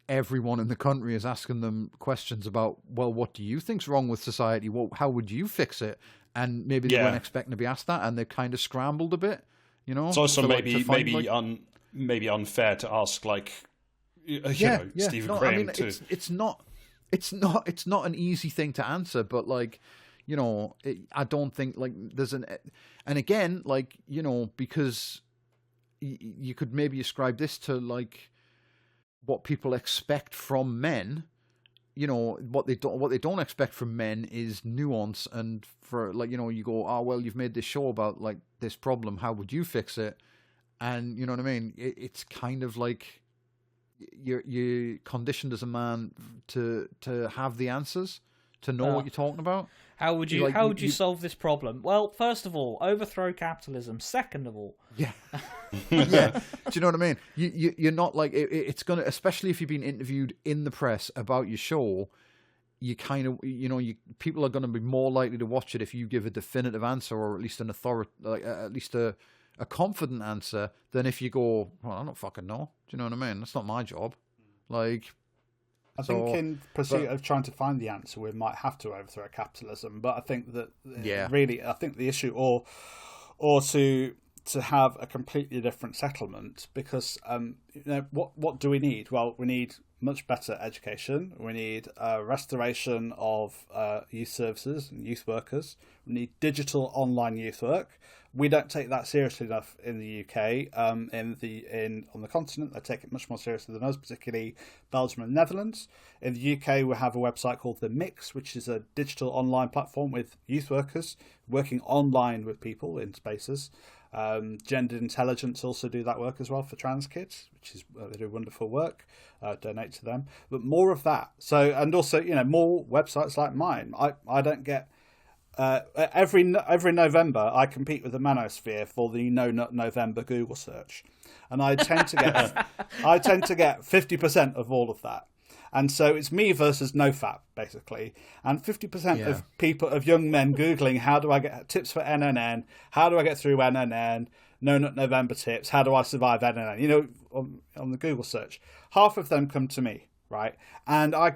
everyone in the country is asking them questions about, well, what do you think's wrong with society? Well, how would you fix it? And maybe they weren't expecting to be asked that, and they kind of scrambled a bit. It's also maybe unfair to ask, like, Stephen Graham. I mean, it's not an easy thing to answer, but, like, I don't think, like, there's and again, like, because you could maybe ascribe this to, like, what people expect from men. What they don't expect from men is nuance, and for, like, you go, oh, well, you've made this show about, like, this problem, how would you fix it? And you know what I mean? It's kind of like you're conditioned as a man to have the answers, to know what you're talking about. How would you solve this problem? Well, first of all, overthrow capitalism. Second of all, yeah. Do you know what I mean? You're not like it's gonna, especially if you've been interviewed in the press about your show. You kind of, people are going to be more likely to watch it if you give a definitive answer, or at least an at least a confident answer, than if you go, well, I don't fucking know. Do you know what I mean? That's not my job. Like, I think in pursuit of trying to find the answer, we might have to overthrow capitalism. But I think that really, I think the issue, or to to have a completely different settlement because what do we need? Well, we need much better education. We need restoration of youth services and youth workers. We need digital online youth work. We don't take that seriously enough in the UK. On the continent, they take it much more seriously than us, particularly Belgium and Netherlands. In the UK, we have a website called The Mix, which is a digital online platform with youth workers working online with people in spaces. Gendered Intelligence also do that work as well for trans kids, which is they do wonderful work. Donate to them, but more of that. So, and also more websites like mine. I don't get every November I compete with the Manosphere for the No Nut November Google search, and I tend to get 50% of all of that. And so it's me versus NoFap, basically. And 50% of people, of young men Googling, how do I get tips for NNN? How do I get through NNN? No Nut November tips. How do I survive NNN? On the Google search. Half of them come to me, right? And I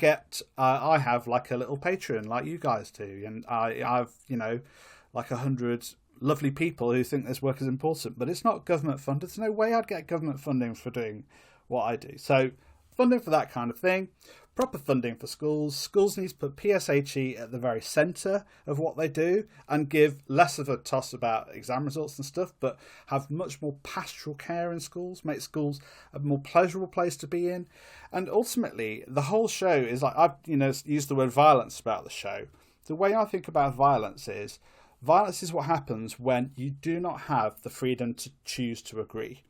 have like a little Patreon like you guys do. And I've, like 100 lovely people who think this work is important. But it's not government funded. There's no way I'd get government funding for doing what I do. So funding for that kind of thing, proper funding for schools. Schools need to put PSHE at the very centre of what they do and give less of a toss about exam results and stuff, but have much more pastoral care in schools, make schools a more pleasurable place to be in. And ultimately, the whole show is like, I've used the word violence about the show. The way I think about violence is what happens when you do not have the freedom to choose to agree,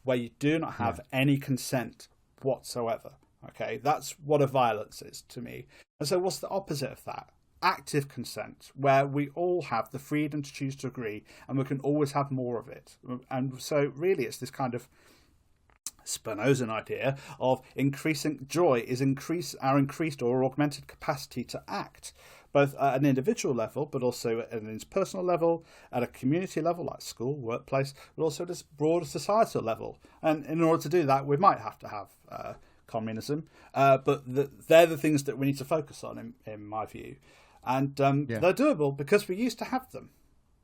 where you do not have any consent whatsoever. Okay, that's what a violence is to me. And so what's the opposite of that? Active consent, where we all have the freedom to choose to agree and we can always have more of it. And so really it's this kind of Spinozan idea of increasing joy is our increased or augmented capacity to act, both at an individual level, but also at an interpersonal level, at a community level, like school, workplace, but also at a broader societal level. And in order to do that, we might have to have communism, but they're the things that we need to focus on, in my view. And they're doable because we used to have them.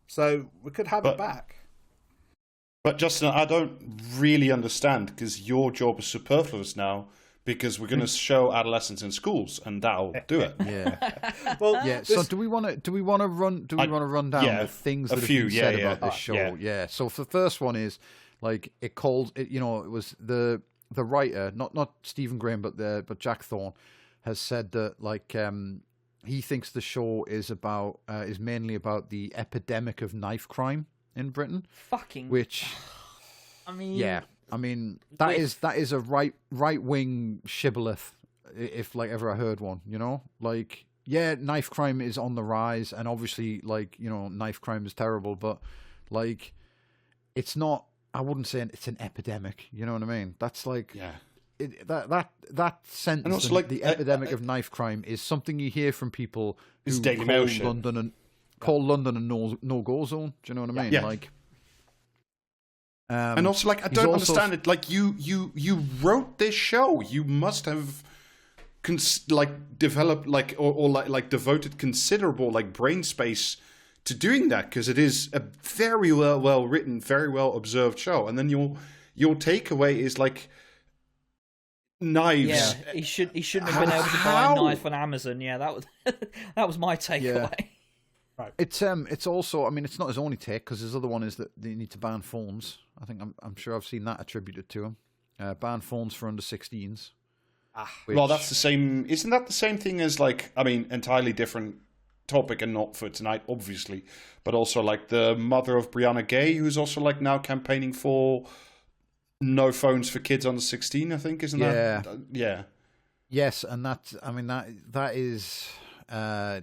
So we could have it back. But Justin, I don't really understand, because your job is superfluous now, because we're going to show Adolescence in schools, and that'll do it. Yeah. So do we want to run down the things that have been said about this show? Yeah. So the first one is like it was the writer, not Stephen Graham, but Jack Thorne, has said that like he thinks the show is mainly about the epidemic of knife crime in Britain. Which, I mean, that is a right wing shibboleth, if like ever I heard one. Like knife crime is on the rise, and obviously like knife crime is terrible, but like it's not. I wouldn't say it's an epidemic. You know what I mean? That's like that sentence. And also, like the epidemic of knife crime is something you hear from people who call London a no-go zone. Do you know what I mean? Yeah. Like, and also, like, I don't understand it. Like, you wrote this show. You must have developed or devoted considerable like brain space to doing that, because it is a very well written, very well observed show. And then your takeaway is like knives. Yeah, he shouldn't have been able to buy a knife on Amazon. Yeah, that was my takeaway. Yeah. Right. It's also, I mean, it's not his only take, because his other one is that they need to ban phones. I think I'm sure I've seen that attributed to him. Ban phones for under 16s. Well, that's the same. Isn't that the same thing as like? I mean, entirely different topic and not for tonight, obviously, but also like the mother of Brianna Gay, who's also like now campaigning for no phones for kids under 16. I think, isn't that? Yeah. Yes, and that is. I'll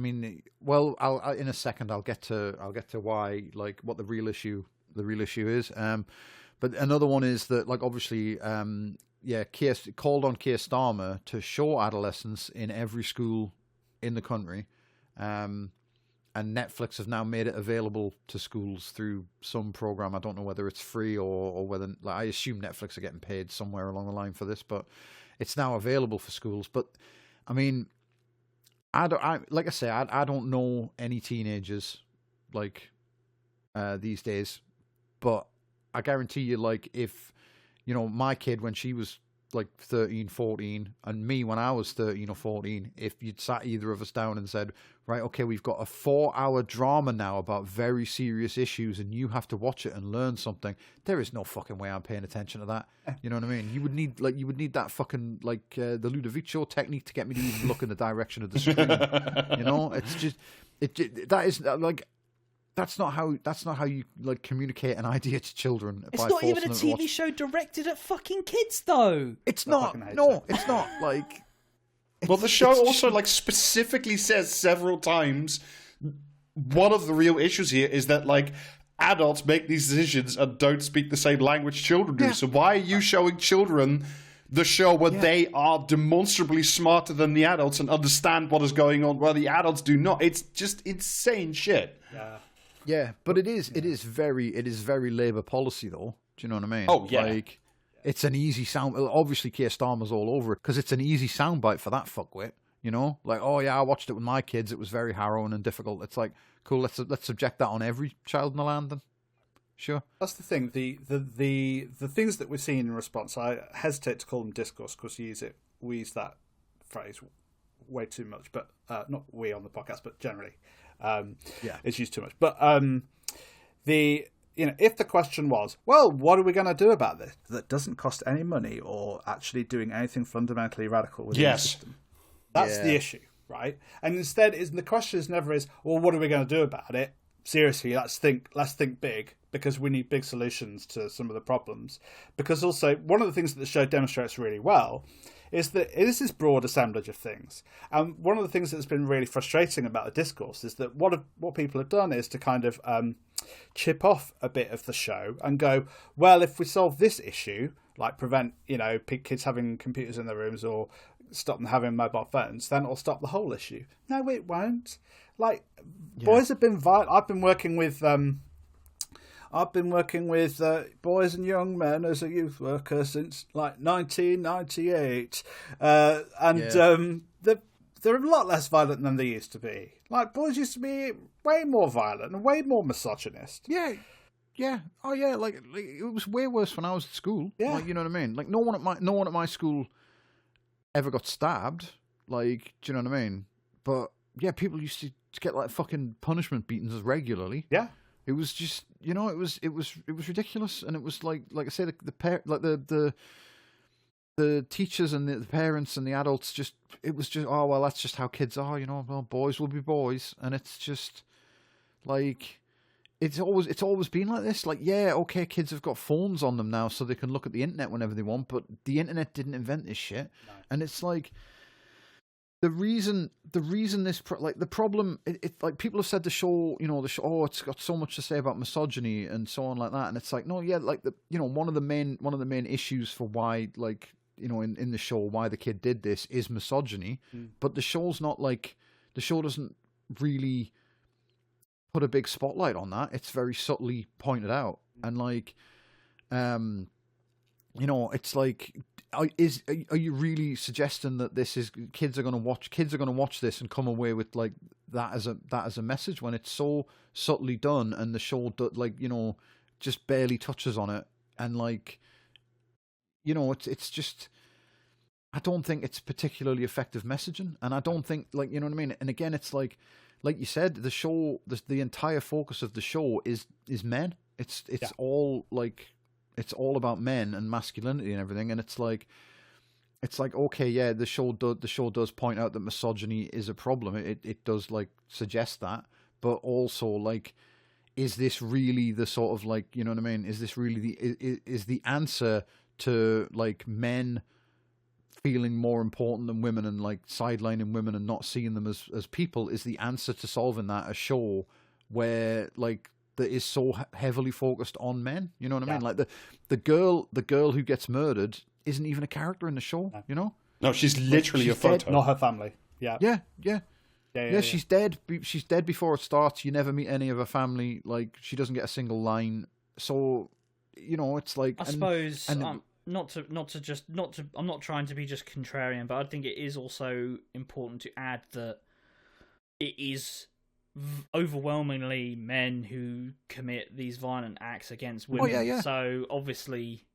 in a second I'll get to why, like, what the real issue is. But another one is that, like, obviously, called on Keir Starmer to show Adolescence in every school in the country, and Netflix have now made it available to schools through some program. I don't know whether it's free or whether, like, I assume Netflix are getting paid somewhere along the line for this, but it's now available for schools. But I mean, I don't know any teenagers like these days But I guarantee you, like, if, you know, my kid, when she was like 13, 14, and me when I was 13 or 14, if you'd sat either of us down and said, right, okay, we've got a 4-hour drama now about very serious issues and you have to watch it and learn something, there is no fucking way I'm paying attention to that. You know what I mean? You would need that fucking, like, the Ludovico technique to get me to even look in the direction of the screen. You know, it's just, that is, like, that's not how you, like, communicate an idea to children. It's not even a TV show directed at fucking kids, though. It's not. No, it's not. Like, well, the show also like specifically says several times one of the real issues here is that, like, adults make these decisions and don't speak the same language children do. Yeah. So why are you showing children the show where they are demonstrably smarter than the adults and understand what is going on, while the adults do not? It's just insane shit. Yeah. Yeah, but it is very Labour policy, though. Do you know what I mean? Oh, yeah. Like, it's an easy sound. Obviously, Keir Starmer's all over it because it's an easy soundbite for that fuckwit. You know, like, oh yeah, I watched it with my kids. It was very harrowing and difficult. It's like, cool. Let's subject that on every child in the land, then. Sure. That's the thing. The things that we're seeing in response, I hesitate to call them discourse because we use that phrase way too much. But not we on the podcast, but generally. It's used too much. But if the question was, well, what are we going to do about this that doesn't cost any money or actually doing anything fundamentally radical within the system? That's the issue, right? And instead, the question is never well, what are we going to do about it? Seriously, let's think big, because we need big solutions to some of the problems. Because also, one of the things that the show demonstrates really well is that it is this broad assemblage of things. And one of the things that's been really frustrating about the discourse is that what people have done is to kind of chip off a bit of the show and go, well, if we solve this issue, like prevent, kids having computers in their rooms or stop them having mobile phones, then it'll stop the whole issue. No, it won't. Like, boys have been violent. I've been working with boys and young men as a youth worker since like 1998, and they're a lot less violent than they used to be. Like, boys used to be way more violent and way more misogynist. Yeah. Oh yeah, like it was way worse when I was at school. Yeah, like, you know what I mean. Like, no one at my school ever got stabbed. Like, do you know what I mean? But yeah, people used to get like fucking punishment beatings regularly. Yeah. It was just, it was ridiculous, and it was like I say, the teachers and the parents and the adults it was just, oh well, that's just how kids are, well, boys will be boys, and it's just like it's always been like this. Like, yeah, okay, kids have got phones on them now, so they can look at the internet whenever they want, but the internet didn't invent this shit, and it's like. The reason this the problem, it like, people have said the show, it's got so much to say about misogyny and so on like that, and it's like, no, yeah, like one of the main issues for why, like, in the show, why the kid did this is misogyny, but the show's not like, the show doesn't really put a big spotlight on that. It's very subtly pointed out, and like, it's like, are you really suggesting that this is kids are going to watch this and come away with like that as a message, when it's so subtly done and the show just barely touches on it, and like, it's just, I don't think it's particularly effective messaging, and I don't think, like, you know what I mean. And again, it's like you said, the show, the entire focus of the show is men. It's all like. It's all about men and masculinity and everything, and it's like, okay, yeah, the show does point out that misogyny is a problem. It does, like, suggest that, but also, like, is this really the sort of, like, you know what I mean? Is this really is the answer to, like, men feeling more important than women and, like, sidelining women and not seeing them as people? Is the answer to solving that a show where, like, that is so heavily focused on men? You know what I mean? Like, the girl who gets murdered isn't even a character in the show. No, she's literally a photo. Dead. Not her family. Yeah. She's dead. She's dead before it starts. You never meet any of her family. Like, she doesn't get a single line. So, it's like, I suppose, I'm not trying to be just contrarian, but I think it is also important to add that it is overwhelmingly men who commit these violent acts against women. Oh, yeah. So obviously,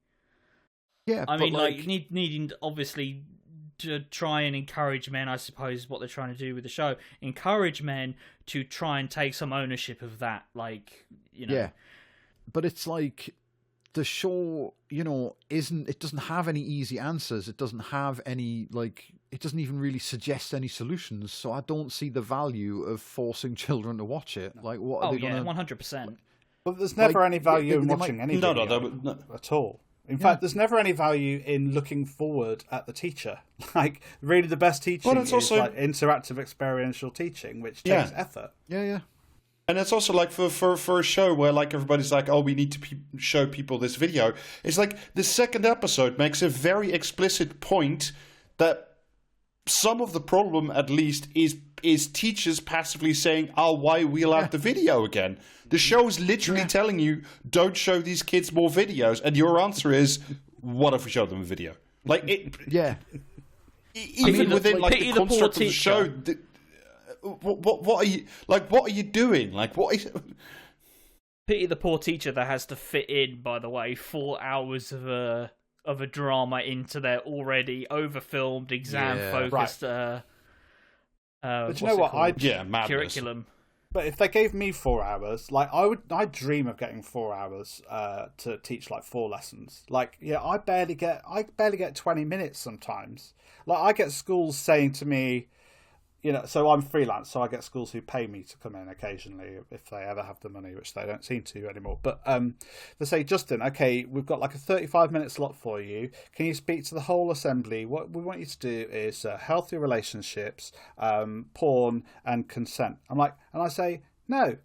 I mean, like needing obviously to try and encourage men, I suppose, is what they're trying to do with the show. Encourage men to try and take some ownership of that, like, you know. Yeah, but it's like the show, you know, it doesn't have any easy answers. It doesn't have any, like, it doesn't even really suggest any solutions. So I don't see the value of forcing children to watch it. Like, what are they gonna... 100%. But there's never any value in watching any video No. at all. In fact, there's never any value in looking forward at the teacher. Like, really, the best teaching is also like interactive experiential teaching, which takes effort. Yeah. And it's also like for a show where like everybody's like, oh, we need to show people this video. It's like the second episode makes a very explicit point that some of the problem, at least, is teachers passively saying, oh, why wheel out the video again? The show is literally telling you, don't show these kids more videos. And your answer is, what if we show them a video? Like, even within like the construct of the show... What are you like? What are you doing? Like, what? Pity the poor teacher that has to fit in. By the way, 4 hours of a drama into their already overfilmed, exam-focused. But you know what? Curriculum. But if they gave me 4 hours, like I'd dream of getting 4 hours to teach like 4 lessons. Like, I barely get 20 minutes sometimes. Like, I get schools saying to me, you know, so I'm freelance, so I get schools who pay me to come in occasionally if they ever have the money, which they don't seem to anymore. But they say, Justin, okay, we've got like a 35-minute slot for you. Can you speak to the whole assembly? What we want you to do is healthy relationships, porn, and consent. And I say, no.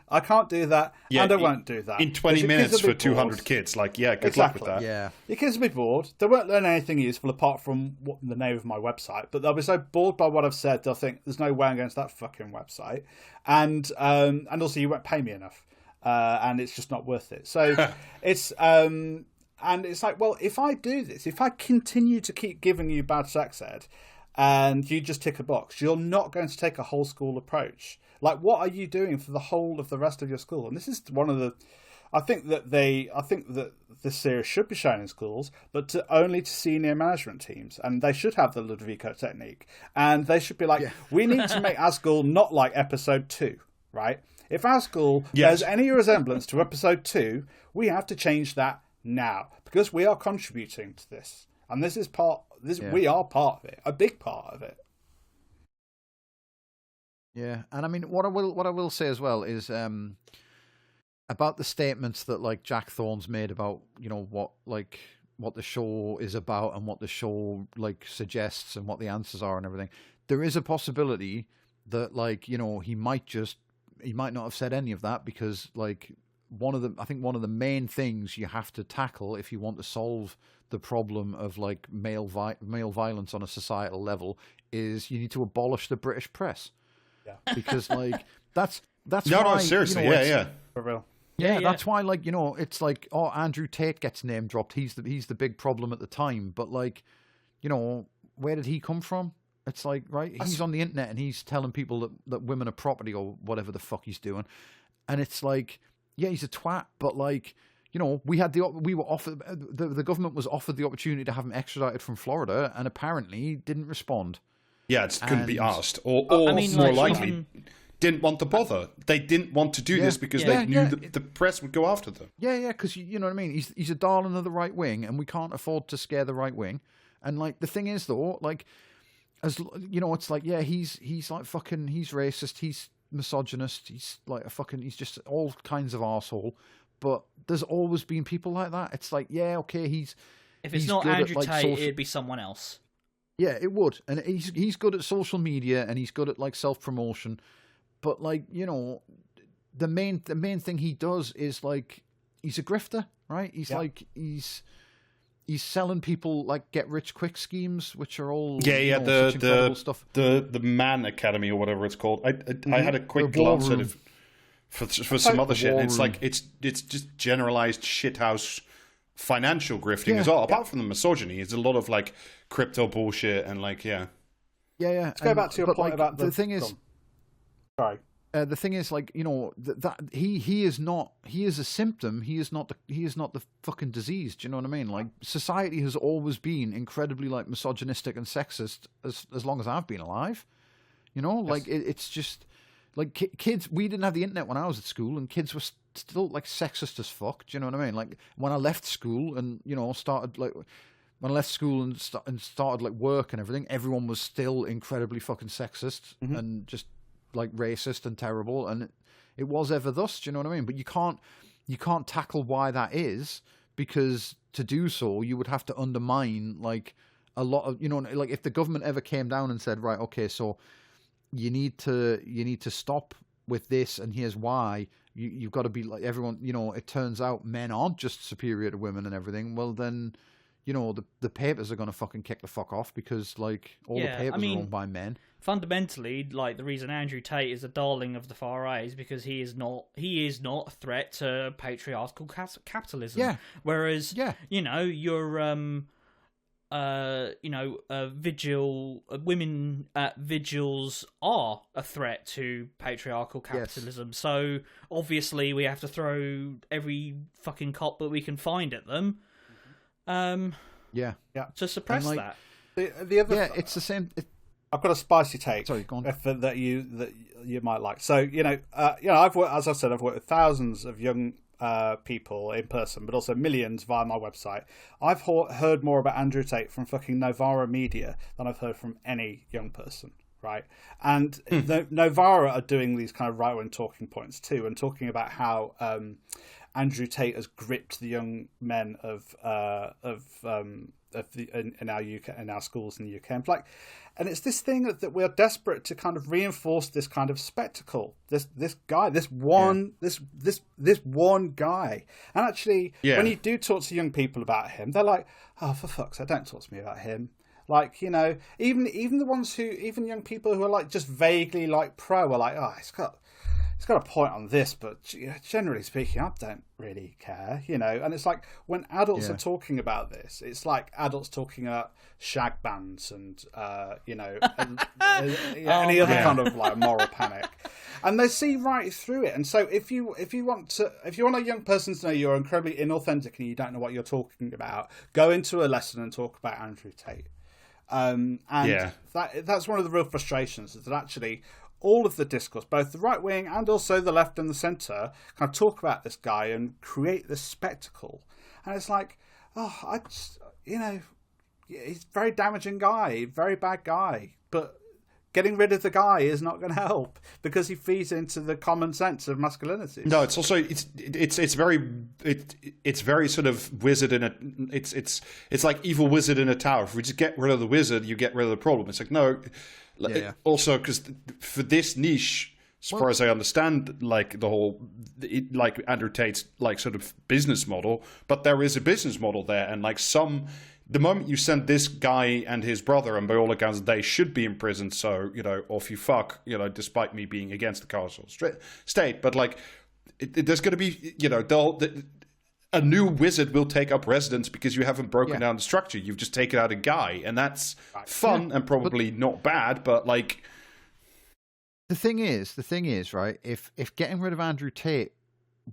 I can't do that, and I won't do that. In 20 minutes for 200 kids. Like, good luck with that. Yeah. Your kids will be bored. They won't learn anything useful apart from the name of my website, but they'll be so bored by what I've said, they'll think, there's no way I'm going to that fucking website. And also, you won't pay me enough, and it's just not worth it. So it's... and it's like, well, if I do this, if I continue to keep giving you bad sex ed, and you just tick a box, you're not going to take a whole school approach. Like, what are you doing for the whole of the rest of your school? And this is one of the... I think that this series should be shown in schools, but only to senior management teams. And they should have the Ludovico technique. And they should be like, we need to make our school not like episode 2, right? If our school bears any resemblance to episode 2, we have to change that now. Because we are contributing to this. And this is we are part of it. A big part of it. Yeah, and I mean, what I will say as well is about the statements that like Jack Thorne's made about, you know, what the show is about and what the show like suggests and what the answers are and everything. There is a possibility that, like, you know, he might not have said any of that, because like I think one of the main things you have to tackle if you want to solve the problem of like male violence on a societal level is you need to abolish the British press. Because like that's why, seriously, you know, For real. Yeah, that's why, like, you know, it's like, oh, Andrew Tate gets name dropped. He's the big problem at the time. But like, you know, where did he come from? It's like, right, he's on the internet and he's telling people that women are property or whatever the fuck he's doing. And it's like, yeah, he's a twat, but like, you know, we were offered, the government was offered the opportunity to have him extradited from Florida, and apparently didn't respond. Yeah, it couldn't be asked. Or I mean, more likely, didn't want to bother. They didn't want to do this because they knew the press would go after them. Yeah, because you know what I mean? He's a darling of the right wing, and we can't afford to scare the right wing. And, like, the thing is, though, like, as you know, it's like, yeah, he's like fucking, he's racist, he's misogynist, he's like he's just all kinds of arsehole. But there's always been people like that. It's like, yeah, okay, if it's not Andrew Tate, it'd be someone else. Yeah, it would. And he's good at social media and he's good at like self-promotion. But like, you know, the main thing he does is like, he's a grifter, right? He's like, he's selling people like get rich quick schemes, which are all such incredible stuff. The Man Academy or whatever it's called. I had a quick glance at it for some other shit. And it's like, it's just generalized shithouse financial grifting as well. Apart from the misogyny, it's a lot of like crypto bullshit and like, Let's go back to your point about the thing is. Sorry. the thing is, like, you know, that he is a symptom. He is not the fucking disease. Do you know what I mean? Like, society has always been incredibly like misogynistic and sexist as long as I've been alive. You know, like it's just like kids. We didn't have the internet when I was at school, and kids were still like sexist as fuck. Do you know what I mean? Like when I left school and started like. When I left school and started like work and everything, everyone was still incredibly fucking sexist and just like racist and terrible, and it was ever thus. Do you know what I mean? But you can't tackle why that is, because to do so you would have to undermine like a lot of, you know, like if the government ever came down and said, right, okay, so you need to stop with this, and here's why. You've got to be like everyone. You know, it turns out men aren't just superior to women and everything. Well, then. You know, the papers are going to fucking kick the fuck off because, like, all the papers are owned by men. Fundamentally, like, the reason Andrew Tate is a darling of the far right is because he is not a threat to patriarchal capitalism. Yeah. Whereas, you know, your women at vigils are a threat to patriarchal capitalism. Yes. So obviously, we have to throw every fucking cop that we can find at them. To suppress that. The other, it's the same. I've got a spicy take. Sorry, go on. That you might like. So I've worked, as I said, I've worked with thousands of young people in person, but also millions via my website. I've heard more about Andrew Tate from fucking Novara Media than I've heard from any young person. Right, and Novara are doing these kind of right-wing talking points too, and talking about how Andrew Tate has gripped the young men in our UK, in our schools in the UK, and it's this thing that we're desperate to kind of reinforce this kind of spectacle. This one guy, and actually, when you do talk to young people about him, they're like, "Oh, for fuck's sake, don't talk to me about him." Like, you know, even the ones even young people who are like just vaguely like pro are like, "Oh, it's got a point on this, but generally speaking, I don't really care," you know. And it's like when adults are talking about this, it's like adults talking about shag bands and any other kind of like moral panic, and they see right through it. And so if you want a young person to know you're incredibly inauthentic and you don't know what you're talking about, go into a lesson and talk about Andrew Tate. That's one of the real frustrations, is that actually all of the discourse, both the right wing and also the left and the centre, kind of talk about this guy and create this spectacle. And it's like, he's a very damaging guy, very bad guy, but getting rid of the guy is not going to help because he feeds into the common sense of masculinity. No, it's also it's very sort of wizard in a it's like evil wizard in a tower. If we just get rid of the wizard, you get rid of the problem. It's like no. Also, because for this niche, as far as I understand, like the whole, like Andrew Tate's like sort of business model, but there is a business model there, and like the moment you send this guy and his brother, and by all accounts they should be in prison, so off you fuck, despite me being against the castle state, but like there's going to be a new wizard will take up residence because you haven't broken down the structure. You've just taken out a guy, and that's fun and probably not bad, but like the thing is, right? If getting rid of Andrew Tate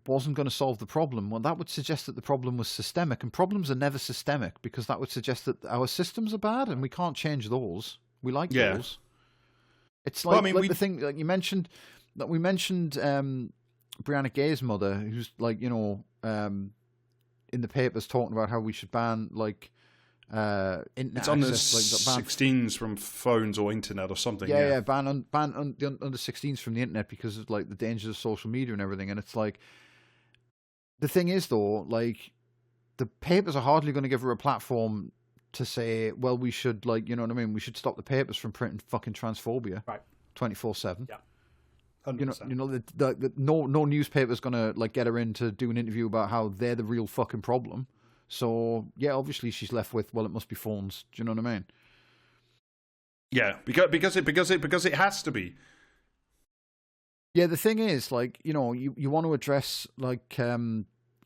wasn't going to solve the problem, well, that would suggest that the problem was systemic, and problems are never systemic because that would suggest that our systems are bad and we can't change those. We like those. It's like, the thing like you mentioned that we mentioned Brianna Gay's mother, who's like in the papers talking about how we should ban like internet it's on access, the 16s from phones or internet or something. Ban under 16s from the internet because of like the dangers of social media and everything. And it's like the thing is though, like the papers are hardly going to give her a platform to say, well, we should like we should stop the papers from printing fucking transphobia 24/7. Yeah. 100%. No newspaper's gonna like get her in to do an interview about how they're the real fucking problem. So obviously she's left with, well, it must be phones. Do you know what I mean? Yeah, because it has to be. Yeah, the thing is, like, you want to address like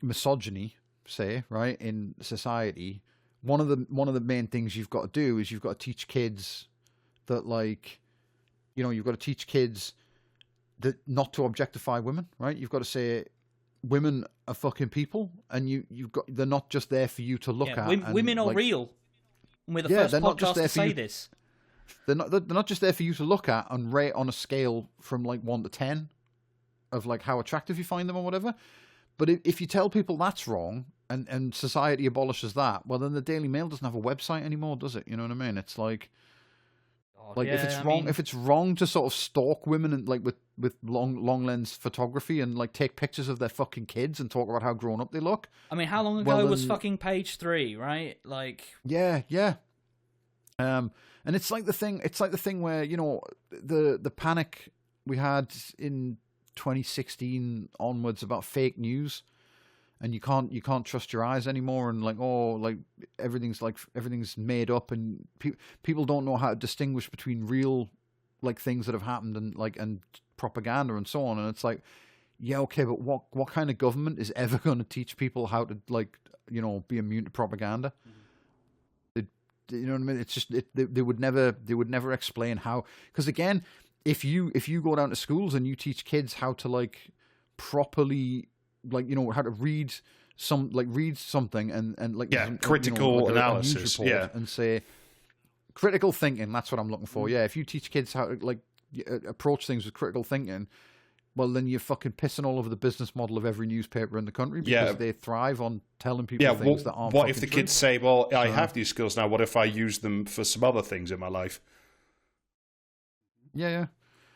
misogyny, say, right, in society. One of the main things you've got to do is you've got to teach kids that, like, you've got to teach kids not to objectify women, right? You've got to say women are fucking people, and they're not just there for you to look at. Women are real. We're the first podcast to say this. They're not just there for you to look at and rate on a scale from like 1 to 10 of like how attractive you find them or whatever. But if you tell people that's wrong and society abolishes that, well, then the Daily Mail doesn't have a website anymore, does it? You know what I mean? It's like if it's wrong to sort of stalk women and like with long lens photography and like take pictures of their fucking kids and talk about how grown up they look. I mean, how long ago was fucking Page 3, right? Like, yeah. And it's like the thing where, you know, the panic we had in 2016 onwards about fake news, and you can't trust your eyes anymore, and like everything's made up, and people don't know how to distinguish between real like things that have happened and propaganda and so on. And it's like, yeah, okay, but what kind of government is ever going to teach people how to, like, you know, be immune to propaganda? You know what I mean? It's just they would never explain how. Because again, if you go down to schools and you teach kids how to like properly, like, you know, how to read something and like, critical, you know, like analysis, and say critical thinking. That's what I'm looking for. Yeah, if you teach kids how to like approach things with critical thinking, well, then you're fucking pissing all over the business model of every newspaper in the country, because they thrive on telling people things that aren't. What if the true. kids say, "Well, I have these skills now. What if I use them for some other things in my life?" Yeah.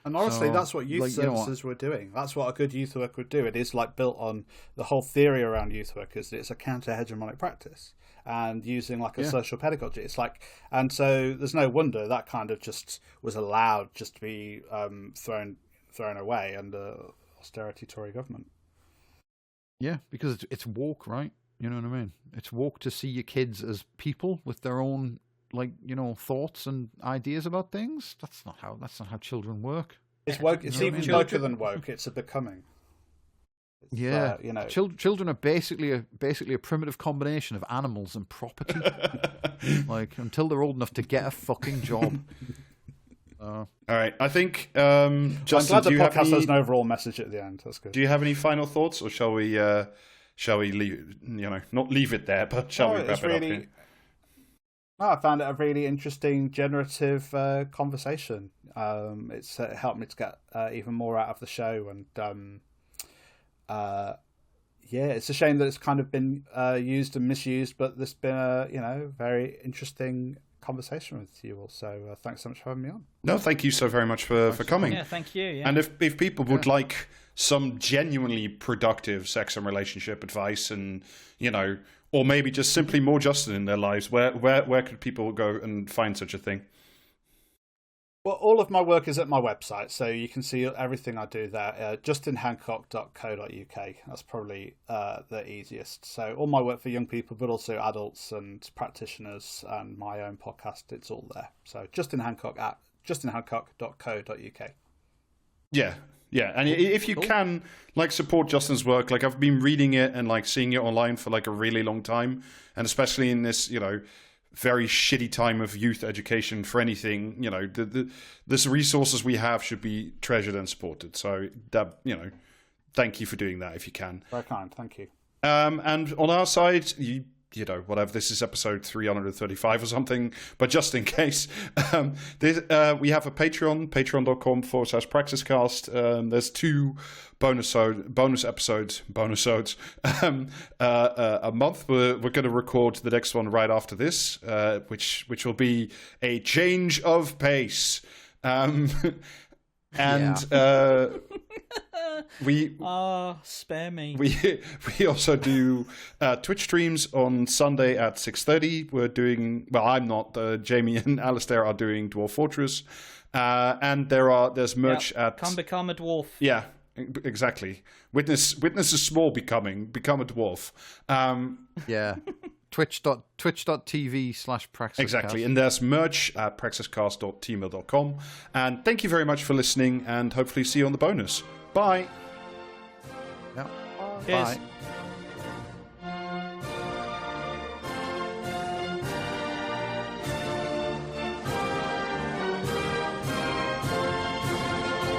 And honestly, that's what youth services were doing. That's what a good youth worker would do. It is like built on the whole theory around youth workers. It's a counter-hegemonic practice and using like a social pedagogy. It's like, and so there's no wonder that kind of just was allowed just to be thrown away under austerity Tory government. Yeah, because it's woke, right? You know what I mean? It's woke to see your kids as people with their own, like, you know, thoughts and ideas about things. That's not how children work. It's woke. It's even woker than woke. It's a becoming. It's, you know, children are basically a primitive combination of animals and property. Like, until they're old enough to get a fucking job. All right, I think Justin, I'm glad the podcast has an overall message at the end. That's good. Do you have any final thoughts, or shall we leave? You know, not leave it there, but shall we wrap it up here? No, I found it a really interesting, generative conversation. It's helped me to get even more out of the show, and it's a shame that it's kind of been used and misused, but there's been a very interesting conversation with you all. So thanks so much for having me on. No, thank you so very much for coming. Yeah, thank you. Yeah. And if people would like some genuinely productive sex and relationship advice, and, you know, or maybe just simply more Justin in their lives, where could people go and find such a thing? Well, all of my work is at my website, so you can see everything I do there. justinhancock.co.uk. That's probably the easiest. So all my work for young people, but also adults and practitioners, and my own podcast, it's all there. So justinhancock.co.uk. Yeah, and if you can, like, support Justin's work, like, I've been reading it and like seeing it online for like a really long time, and especially in this, you know, very shitty time of youth education for anything, you know, the resources we have should be treasured and supported. So that, you know, thank you for doing that if you can. Very kind, thank you. And on our side, you know, whatever, this is episode 335 or something, but just in case, we have a Patreon, patreon.com/praxiscast. There's 2 bonus episodes a month. We're going to record the next one right after this, which will be a change of pace. Spare me. We also do Twitch streams on Sunday at 6:30. We're doing, well, I'm not. Jamie and Alistair are doing Dwarf Fortress, and there's merch at. Come become a dwarf. Yeah, exactly. Witness a small become a dwarf. Yeah. Twitch.tv/praxiscast. Exactly, and there's merch at praxiscast.tmail.com. And thank you very much for listening, and hopefully see you on the bonus. Bye. Yeah. Cheers. Bye.